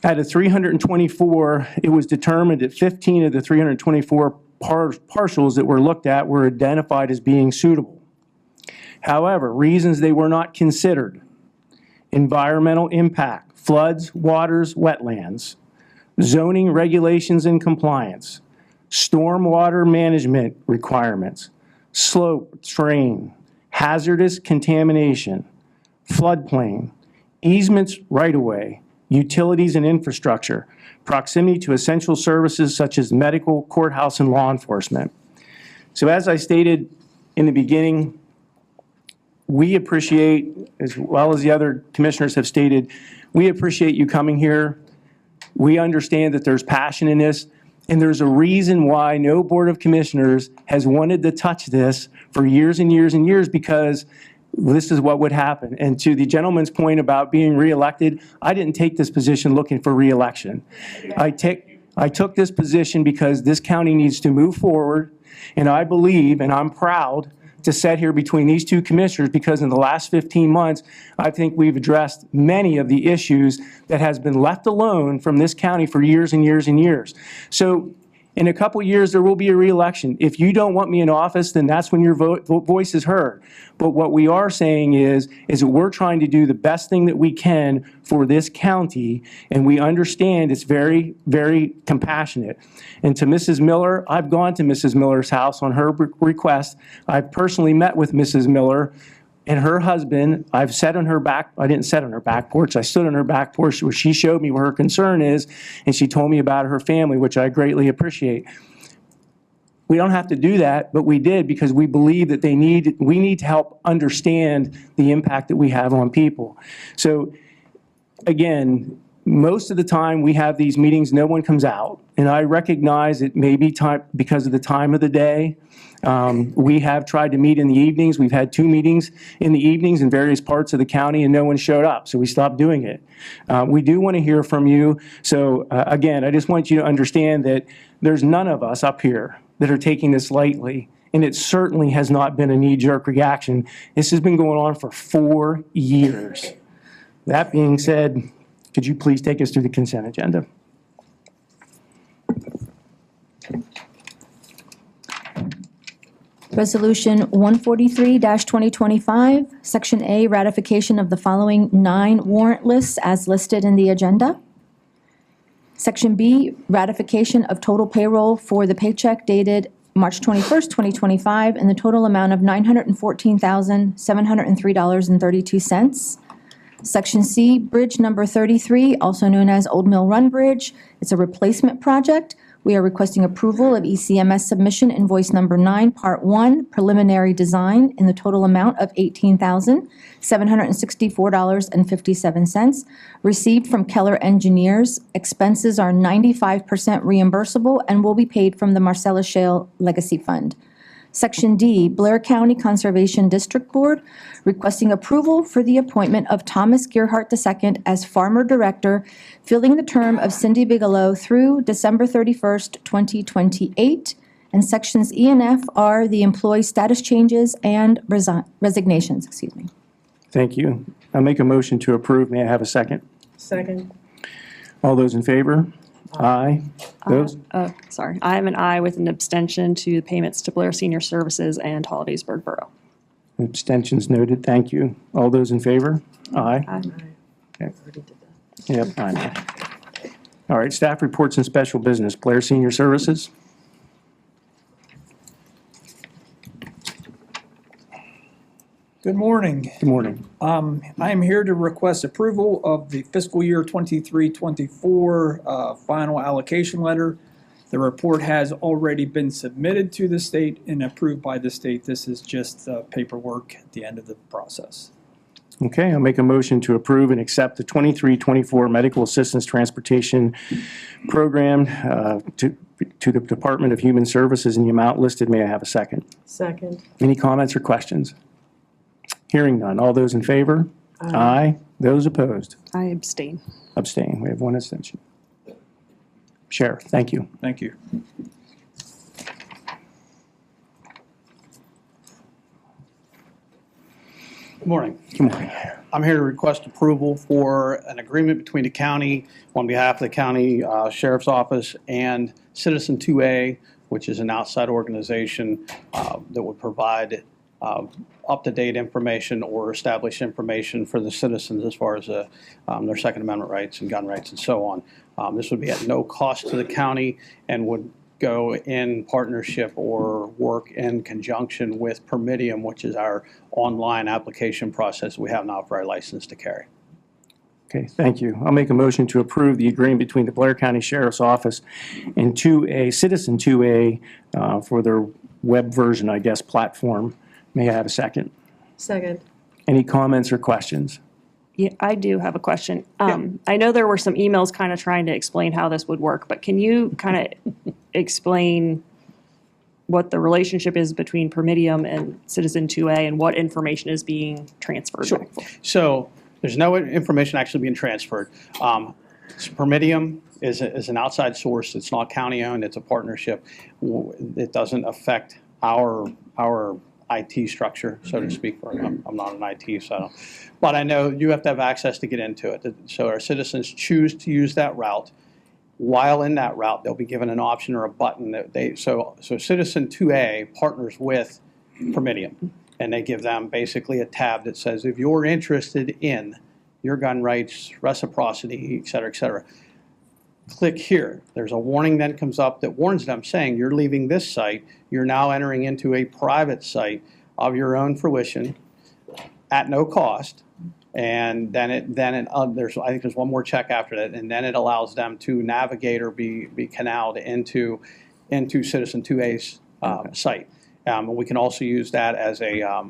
Out of 324, it was determined that 15 of the 324 parcels that were looked at were identified as being suitable. However, reasons they were not considered: environmental impact, floods, waters, wetlands, zoning regulations and compliance, stormwater management requirements, slope, terrain, hazardous contamination, floodplain, easements right-of-way, utilities and infrastructure, proximity to essential services such as medical, courthouse, and law enforcement. So as I stated in the beginning, we appreciate, as well as the other commissioners have stated, we appreciate you coming here. We understand that there's passion in this, and there's a reason why no Board of Commissioners has wanted to touch this for years and years and years, because this is what would happen. And to the gentleman's point about being reelected, I didn't take this position looking for reelection. I took this position because this county needs to move forward, and I believe, and I'm proud to sit here between these two commissioners, because in the last 15 months, I think we've addressed many of the issues that has been left alone from this county for years and years and years. So In a couple years, there will be a reelection. If you don't want me in office, then that's when your voice is heard. But what we are saying is that we're trying to do the best thing that we can for this county, and we understand it's very, very compassionate. And to Mrs. Miller, I've gone to Mrs. Miller's house on her request. I've personally met with Mrs. Miller and her husband. I've sat on her back, I didn't sit on her back porch, I stood on her back porch where she showed me where her concern is, and she told me about her family, which I greatly appreciate. We don't have to do that, but we did because we believe that we need to help understand the impact that we have on people. So again, most of the time we have these meetings, no one comes out. And I recognize it may be time because of the time of the day. We have tried to meet in the evenings. We've had 2 meetings in the evenings in various parts of the county, and no one showed up, so we stopped doing it. We do want to hear from you. So again, I just want you to understand that there's none of us up here that are taking this lightly, and it certainly has not been a knee-jerk reaction. This has been going on for 4 years. That being said, could you please take us through the consent agenda? Resolution 143-2025, Section A, ratification of the following 9 warrant lists as listed in the agenda. Section B, ratification of total payroll for the paycheck dated March 21st, 2025, in the total amount of $914,703.32. Section C, bridge number 33, also known as Old Mill Run Bridge. It's a replacement project. We are requesting approval of ECMS submission invoice number 9, Part 1, preliminary design, in the total amount of $18,764.57, received from Keller Engineers. Expenses are 95% reimbursable and will be paid from the Marcellus Shale Legacy Fund. Section D, Blair County Conservation District Board, requesting approval for the appointment of Thomas Gearhart II as Farmer Director, filling the term of Cindy Bigelow through December 31st, 2028. And sections E and F are the employee status changes and resignations, excuse me. Thank you. I'll make a motion to approve. May I have a second? Second. All those in favor? Aye. Those? Sorry, I am an aye with an abstention to the payments to Blair Senior Services and Hollidaysburg Borough. Abstentions noted. Thank you. All those in favor? Aye. Aye. Okay. Yep, I know. All right, staff reports and special business. Blair Senior Services. Good morning. Good morning. I am here to request approval of the fiscal year 23-24 final allocation letter. The report has already been submitted to the state and approved by the state. This is just paperwork at the end of the process. Okay, I'll make a motion to approve and accept the 23-24 Medical Assistance Transportation Program to the Department of Human Services in the amount listed. May I have a second? Second. Any comments or questions? Hearing none. All those in favor? Aye. Those opposed? I abstain. Abstain. We have 1 abstention. Sheriff, thank you. Thank you. Good morning. Good morning. I'm here to request approval for an agreement between the county on behalf of the county sheriff's office and Citizen 2A, which is an outside organization that would provide up-to-date information or establish information for the citizens as far as their Second Amendment rights and gun rights and so on. This would be at no cost to the county and would go in partnership or work in conjunction with Permitium, which is our online application process we have now for our license to carry. Okay, thank you. I'll make a motion to approve the agreement between the Blair County Sheriff's Office and Citizen 2A for their web version, I guess, platform. May I have a second? Second. Any comments or questions? Yeah, I do have a question. I know there were some emails kind of trying to explain how this would work, but can you kind of explain what the relationship is between Permitium and Citizen 2A and what information is being transferred? Sure. So there's no information actually being transferred. Permitium is an outside source. It's not county-owned. It's a partnership. It doesn't affect our IT structure, so to speak. I'm not an IT, so I don't. But I know you have to have access to get into it. So our citizens choose to use that route. While in that route, they'll be given an option or a button that so Citizen 2A partners with Permidium, and they give them basically a tab that says, if you're interested in your gun rights, reciprocity, et cetera, click here. There's a warning then comes up that warns them saying, you're leaving this site, you're now entering into a private site of your own fruition at no cost. And then there's, I think there's one more check after that, and then it allows them to navigate or be canaled into Citizen 2A's site. We can also use that as a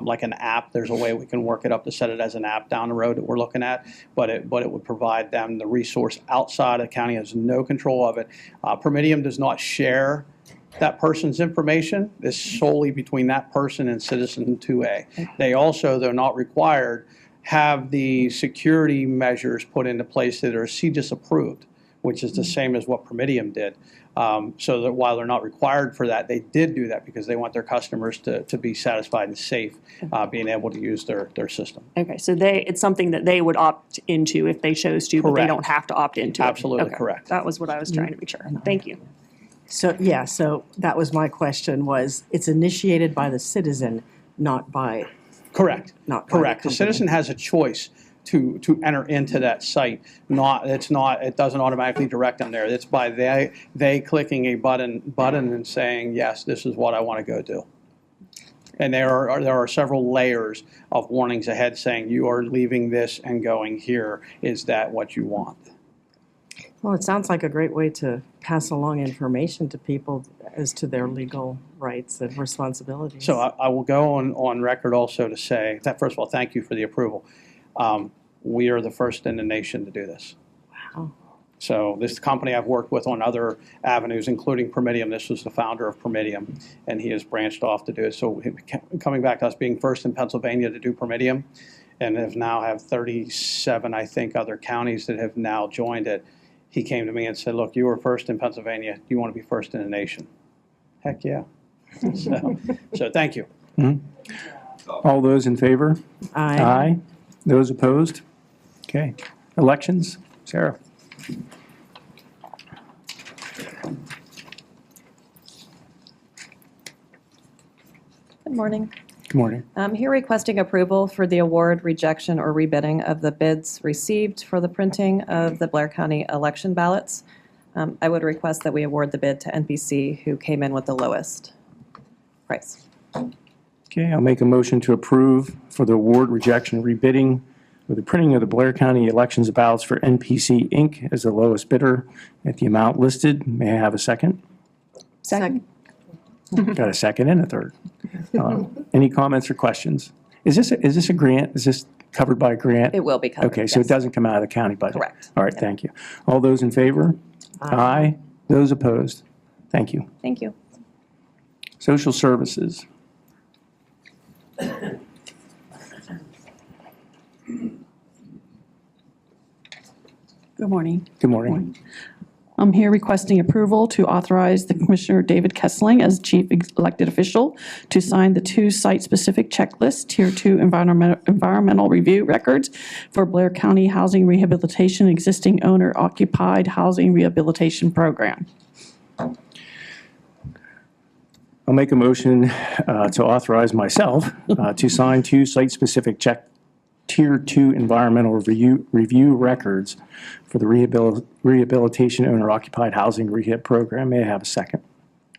like an app. There's a way we can work it up to set it as an app down the road that we're looking at, but it would provide them the resource outside of the county, has no control of it. Permidium does not share that person's information. Is solely between that person and Citizen 2A. They also, though not required, have the security measures put into place that are CJIS approved, which is the same as what Permidium did. So that while they're not required for that, they did do that because they want their customers to be satisfied and safe being able to use their system. Okay, so it's something that they would opt into if they chose to, but they Correct. don't have to opt into it. Absolutely Okay, correct. that was what I was trying to make sure. Thank you. So, yeah, so that was my question, was it's initiated by the citizen, not by. Correct. Not by the Correct. The company. citizen has a choice to enter into that site. It doesn't automatically direct them there. It's by they clicking a button and saying, yes, this is what I want to go do. And there are several layers of warnings ahead saying you are leaving this and going here. Is that what you want? Well, it sounds like a great way to pass along information to people as to their legal rights and responsibilities. So I will go on record also to say that, first of all, thank you for the approval. We are the first in the nation to do this. Wow. So this company I've worked with on other avenues, including Permidium. This was the founder of Permidium, and he has branched off to do it. So coming back to us being first in Pennsylvania to do Permidium, and have 37, I think, other counties that have now joined it. He came to me and said, look, you were first in Pennsylvania. Do you want to be first in the nation? Heck yeah. So thank you. Mm-hmm. All those in favor? Aye. Aye. Those opposed? Okay. Elections? Sarah? Good morning. Good morning. I'm here requesting approval for the award, rejection, or rebidding of the bids received for the printing of the Blair County election ballots. I would request that we award the bid to NPC, who came in with the lowest price. Okay, I'll make a motion to approve for the award, rejection, rebidding with the printing of the Blair County elections ballots for NPC Inc. as the lowest bidder at the amount listed. May I have a second? Second. Got a second and a third. Any comments or questions? Is this a grant? Is this covered by a grant? It will be covered, Okay, so it yes. doesn't come out of the county budget? Correct. All right, thank you. All those in favor? Aye. Those opposed? Thank you. Thank you. Social services. Good morning. Good morning. I'm here requesting approval to authorize the Commissioner David Kessling as Chief Elected Official to sign the 2 site-specific checklists, Tier 2 environmental review records for Blair County Housing Rehabilitation Existing Owner-Occupied Housing Rehabilitation Program. I'll make a motion to authorize myself to sign 2 site-specific Tier 2 environmental review records for the Rehabilitation Owner-Occupied Housing Rehab Program. May I have a second?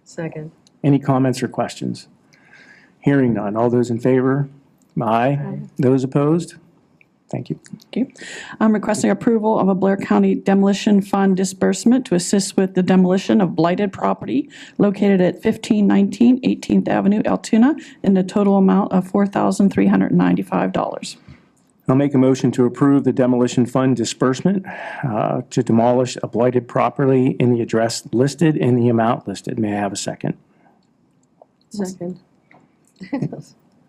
Second. Any comments or questions? Hearing none. All those in favor? Aye. Those opposed? Thank you. Okay. I'm requesting approval of a Blair County Demolition Fund disbursement to assist with the demolition of blighted property located at 1519 18th Avenue, Altoona, in the total amount of $4,395. I'll make a motion to approve the demolition fund disbursement to demolish a blighted property in the address listed and the amount listed. May I have a second? Second.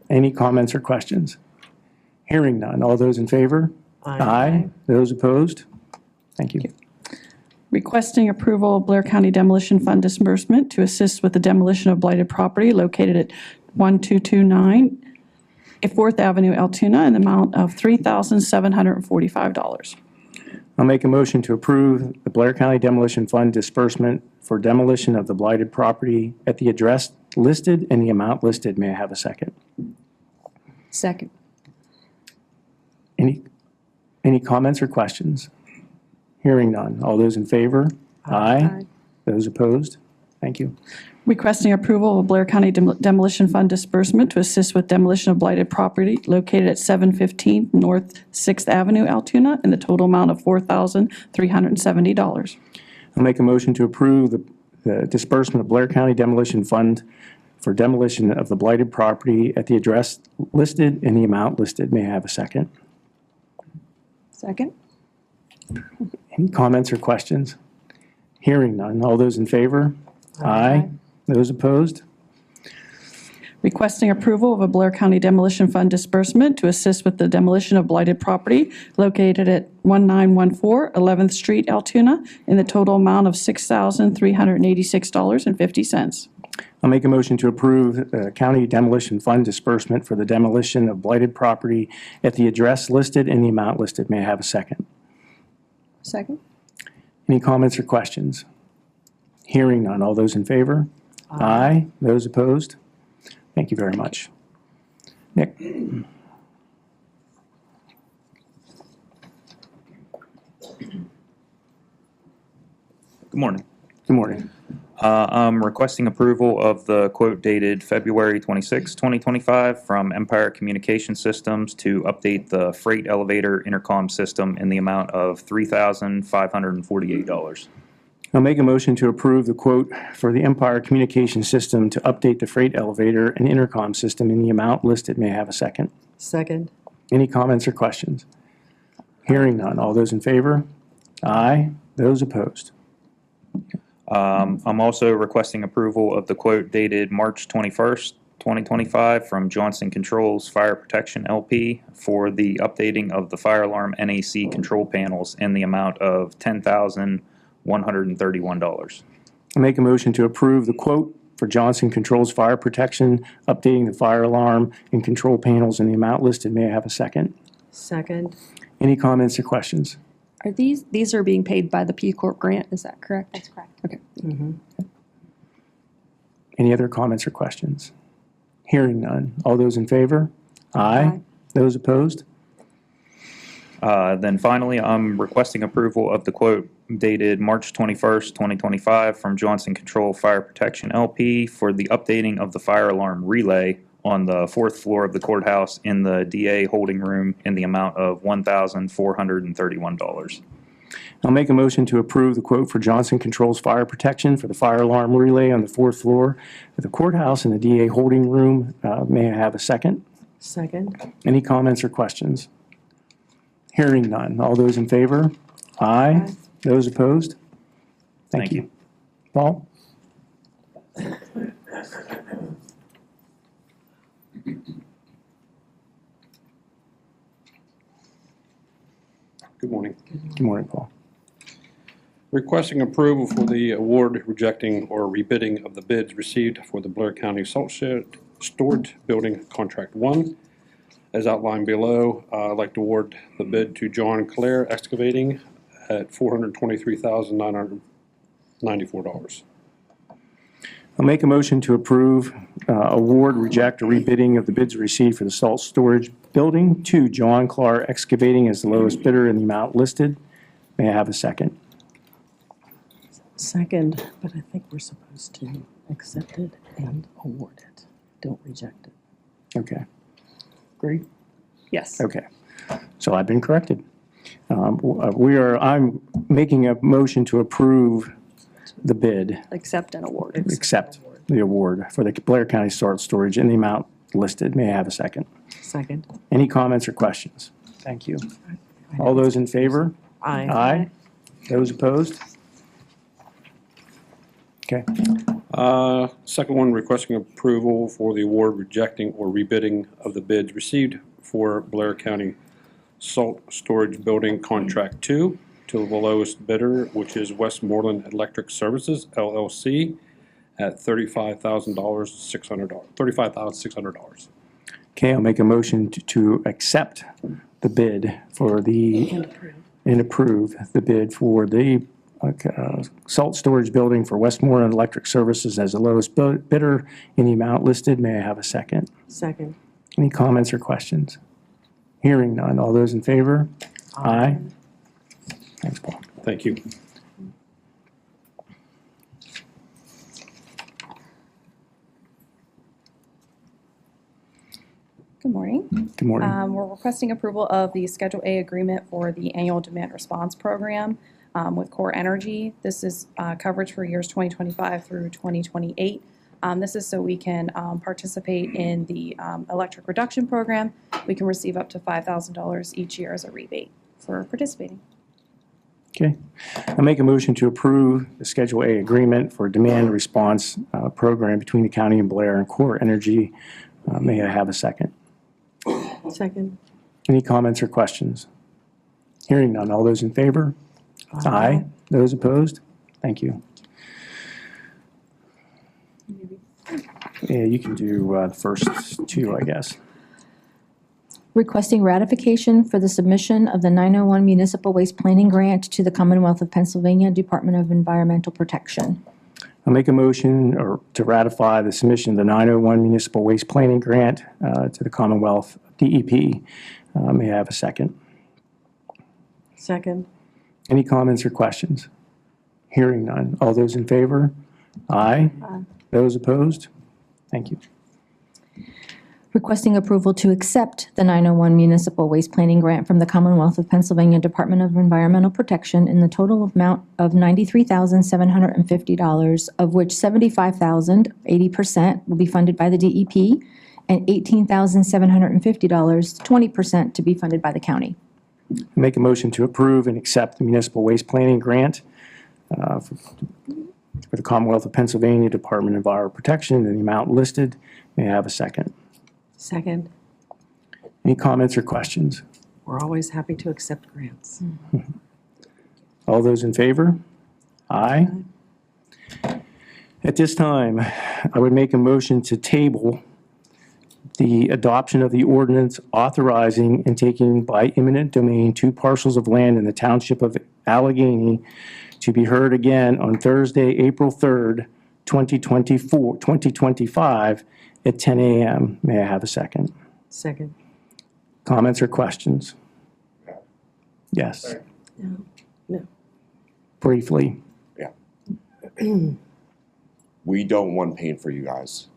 Any comments or questions? Hearing none. All those in favor? Aye. Those opposed? Thank you. Requesting approval of Blair County Demolition Fund disbursement to assist with the demolition of blighted property located at 1229 4th Avenue, Altoona, in the amount of $3,745. I'll make a motion to approve the Blair County Demolition Fund disbursement for demolition of the blighted property at the address listed and the amount listed. May I have a second? Second. Any comments or questions? Hearing none. All those in favor? Aye. Those opposed? Thank you. Requesting approval of Blair County Demolition Fund disbursement to assist with demolition of blighted property located at 715 North 6th Avenue, Altoona, in the total amount of $4,370. I'll make a motion to approve the disbursement of Blair County Demolition Fund for demolition of the blighted property at the address listed and the amount listed. May I have a second? Second. Any comments or questions? Hearing none. All those in favor? Aye. Those opposed? Requesting approval of a Blair County Demolition Fund disbursement to assist with the demolition of blighted property located at 1914 11th Street, Altoona, in the total amount of $6,386.50. I'll make a motion to approve County Demolition Fund disbursement for the demolition of blighted property at the address listed and the amount listed. May I have a second? Second. Any comments or questions? Hearing none. All those in favor? Aye. Those opposed? Thank you very much. Nick? Good morning. Good morning. I'm requesting approval of the quote dated February 26, 2025 from Empire Communication Systems to update the freight elevator intercom system in the amount of $3,548. I'll make a motion to approve the quote for the Empire Communication System to update the freight elevator and intercom system in the amount listed. May I have a second? Second. Any comments or questions? Hearing none. All those in favor? Aye. Those opposed? I'm also requesting approval of the quote dated March 21st, 2025 from Johnson Controls Fire Protection LP for the updating of the fire alarm NAC control panels in the amount of $10,131. I'll make a motion to approve the quote for Johnson Controls Fire Protection, updating the fire alarm and control panels in the amount listed. May I have a second? Second. Any comments or questions? Are these are being paid by the P Corp grant, is that correct? That's correct. Okay. Any other comments or questions? Hearing none. All those in favor? Aye. Those opposed? Then finally, I'm requesting approval of the quote dated March 21st, 2025 from Johnson Control Fire Protection LP for the updating of the fire alarm relay on the 4th floor of the courthouse in the DA holding room in the amount of $1,431. I'll make a motion to approve the quote for Johnson Controls Fire Protection for the fire alarm relay on the 4th floor of the courthouse in the DA holding room. May I have a second? Second. Any comments or questions? Hearing none. All those in favor? Aye. Those opposed? Thank you. Paul? Good morning. Good morning, Paul. Requesting approval for the award rejecting or rebidding of the bids received for the Blair County Salt Shed Storage Building Contract 1. As outlined below, I'd like to award the bid to John Clare Excavating at $423,994. I'll make a motion to approve, award, reject, or rebidding of the bids received for the salt storage building to John Clark Excavating as the lowest bidder in the amount listed. May I have a second? Second, but I think we're supposed to accept it and award it. Don't reject it. Okay. Great. Yes. Okay. So I've been corrected. I'm making a motion to approve the bid, Accept and award. accept the award for the Blair County Salt Storage in the amount listed. May I have a second? Second. Any comments or questions? Thank you. All those in favor? Aye. Aye. Those opposed? Okay. Second one, requesting approval for the award rejecting or rebidding of the bids received for Blair County Salt Storage Building Contract 2 to the lowest bidder, which is Westmoreland Electric Services, LLC, at $35,600. Okay, I'll make a motion to accept the bid for the, and approve the bid for the salt storage building for Westmoreland Electric Services as the lowest bidder in the amount listed. May I have a second? Second. Any comments or questions? Hearing none. All those in favor? Aye. Thanks, Paul. Thank you. Good morning. Good morning. We're requesting approval of the Schedule A agreement for the annual demand response program with Core Energy. This is coverage for years 2025 through 2028. This is so we can participate in the electric reduction program. We can receive up to $5,000 each year as a rebate for participating. Okay. I make a motion to approve the Schedule A agreement for demand response program between the county and Blair and Core Energy. May I have a second? Second. Any comments or questions? Hearing none. All those in favor? Aye. Those opposed? Thank you. Yeah, you can do the first two, I guess. Requesting ratification for the submission of the 901 Municipal Waste Planning Grant to the Commonwealth of Pennsylvania Department of Environmental Protection. I'll make a motion to ratify the submission of the 901 Municipal Waste Planning Grant to the Commonwealth DEP. May I have a second? Second. Any comments or questions? Hearing none. All those in favor? Aye. Those opposed? Thank you. Requesting approval to accept the 901 Municipal Waste Planning Grant from the Commonwealth of Pennsylvania Department of Environmental Protection in the total amount of $93,750, of which $75,000, 80%, will be funded by the DEP, and $18,750, 20%, to be funded by the county. Make a motion to approve and accept the Municipal Waste Planning Grant for the Commonwealth of Pennsylvania Department of Environmental Protection in the amount listed. May I have a second? Second. Any comments or questions? We're always happy to accept grants. All those in favor? Aye. At this time, I would make a motion to table the adoption of the ordinance authorizing and taking by eminent domain 2 parcels of land in the township of Allegheny to be heard again on Thursday, April 3rd, 2025 at 10 a.m. May I have a second? Second. Comments or questions? Yes. No. No. Briefly. Yeah. We don't want pain for you guys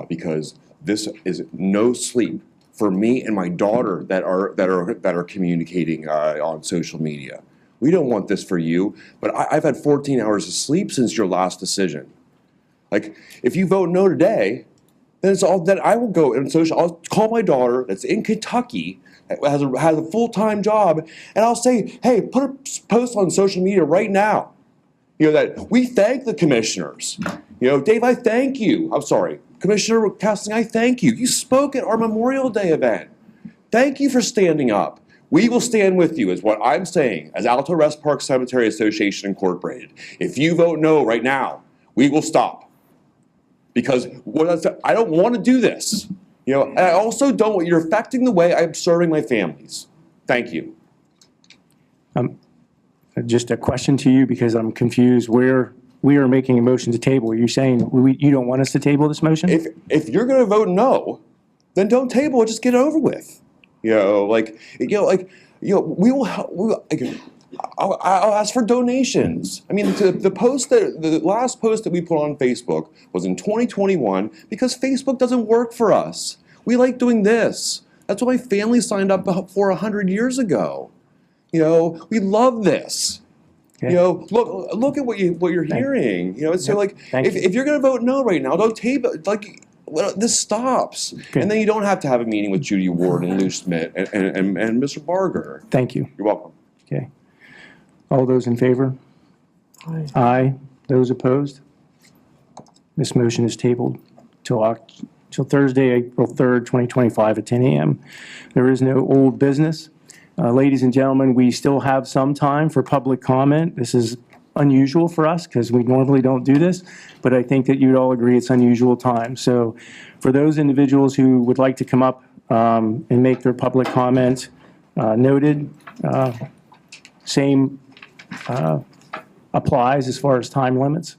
because this is no sleep for me and my daughter that are communicating on social media. We don't want this for you, but I've had 14 hours of sleep since your last decision. Like, if you vote no today, then it's all that I will go and social. I'll call my daughter that's in Kentucky, has a full-time job, and I'll say, hey, put a post on social media right now. You know, that we thank the commissioners. You know, Dave, I thank you. I'm sorry, Commissioner Kessling, I thank you. You spoke at our Memorial Day event. Thank you for standing up. We will stand with you, is what I'm saying, as Alto Rest Park Cemetery Association Incorporated. If you vote no right now, we will stop. Because I don't want to do this. You know, and I also don't, you're affecting the way I'm serving my families. Thank you. Just a question to you because I'm confused where we are making a motion to table. Are you saying you don't want us to table this motion? If you're going to vote no, then don't table it, just get it over with. We will I'll ask for donations. I mean, the last post that we put on Facebook was in 2021 because Facebook doesn't work for us. We like doing this. That's what my family signed up for 100 years ago. You know, we love this. Okay. You know, look at what you're hearing. You know, so like if you're going to vote no right now, don't table. Like, this stops, and then you don't have to have a meeting with Judy Ward and Lou Schmidt and Mr. Barger. Thank you. You're welcome. Okay. All those in favor? Aye. Aye. Those opposed? This motion is tabled till Thursday, April 3rd, 2025 at 10 a.m. There is no old business. Ladies and gentlemen, we still have some time for public comment. This is unusual for us because we normally don't do this, but I think that you'd all agree it's unusual time. So for those individuals who would like to come up and make their public comment noted, Same applies as far as time limits.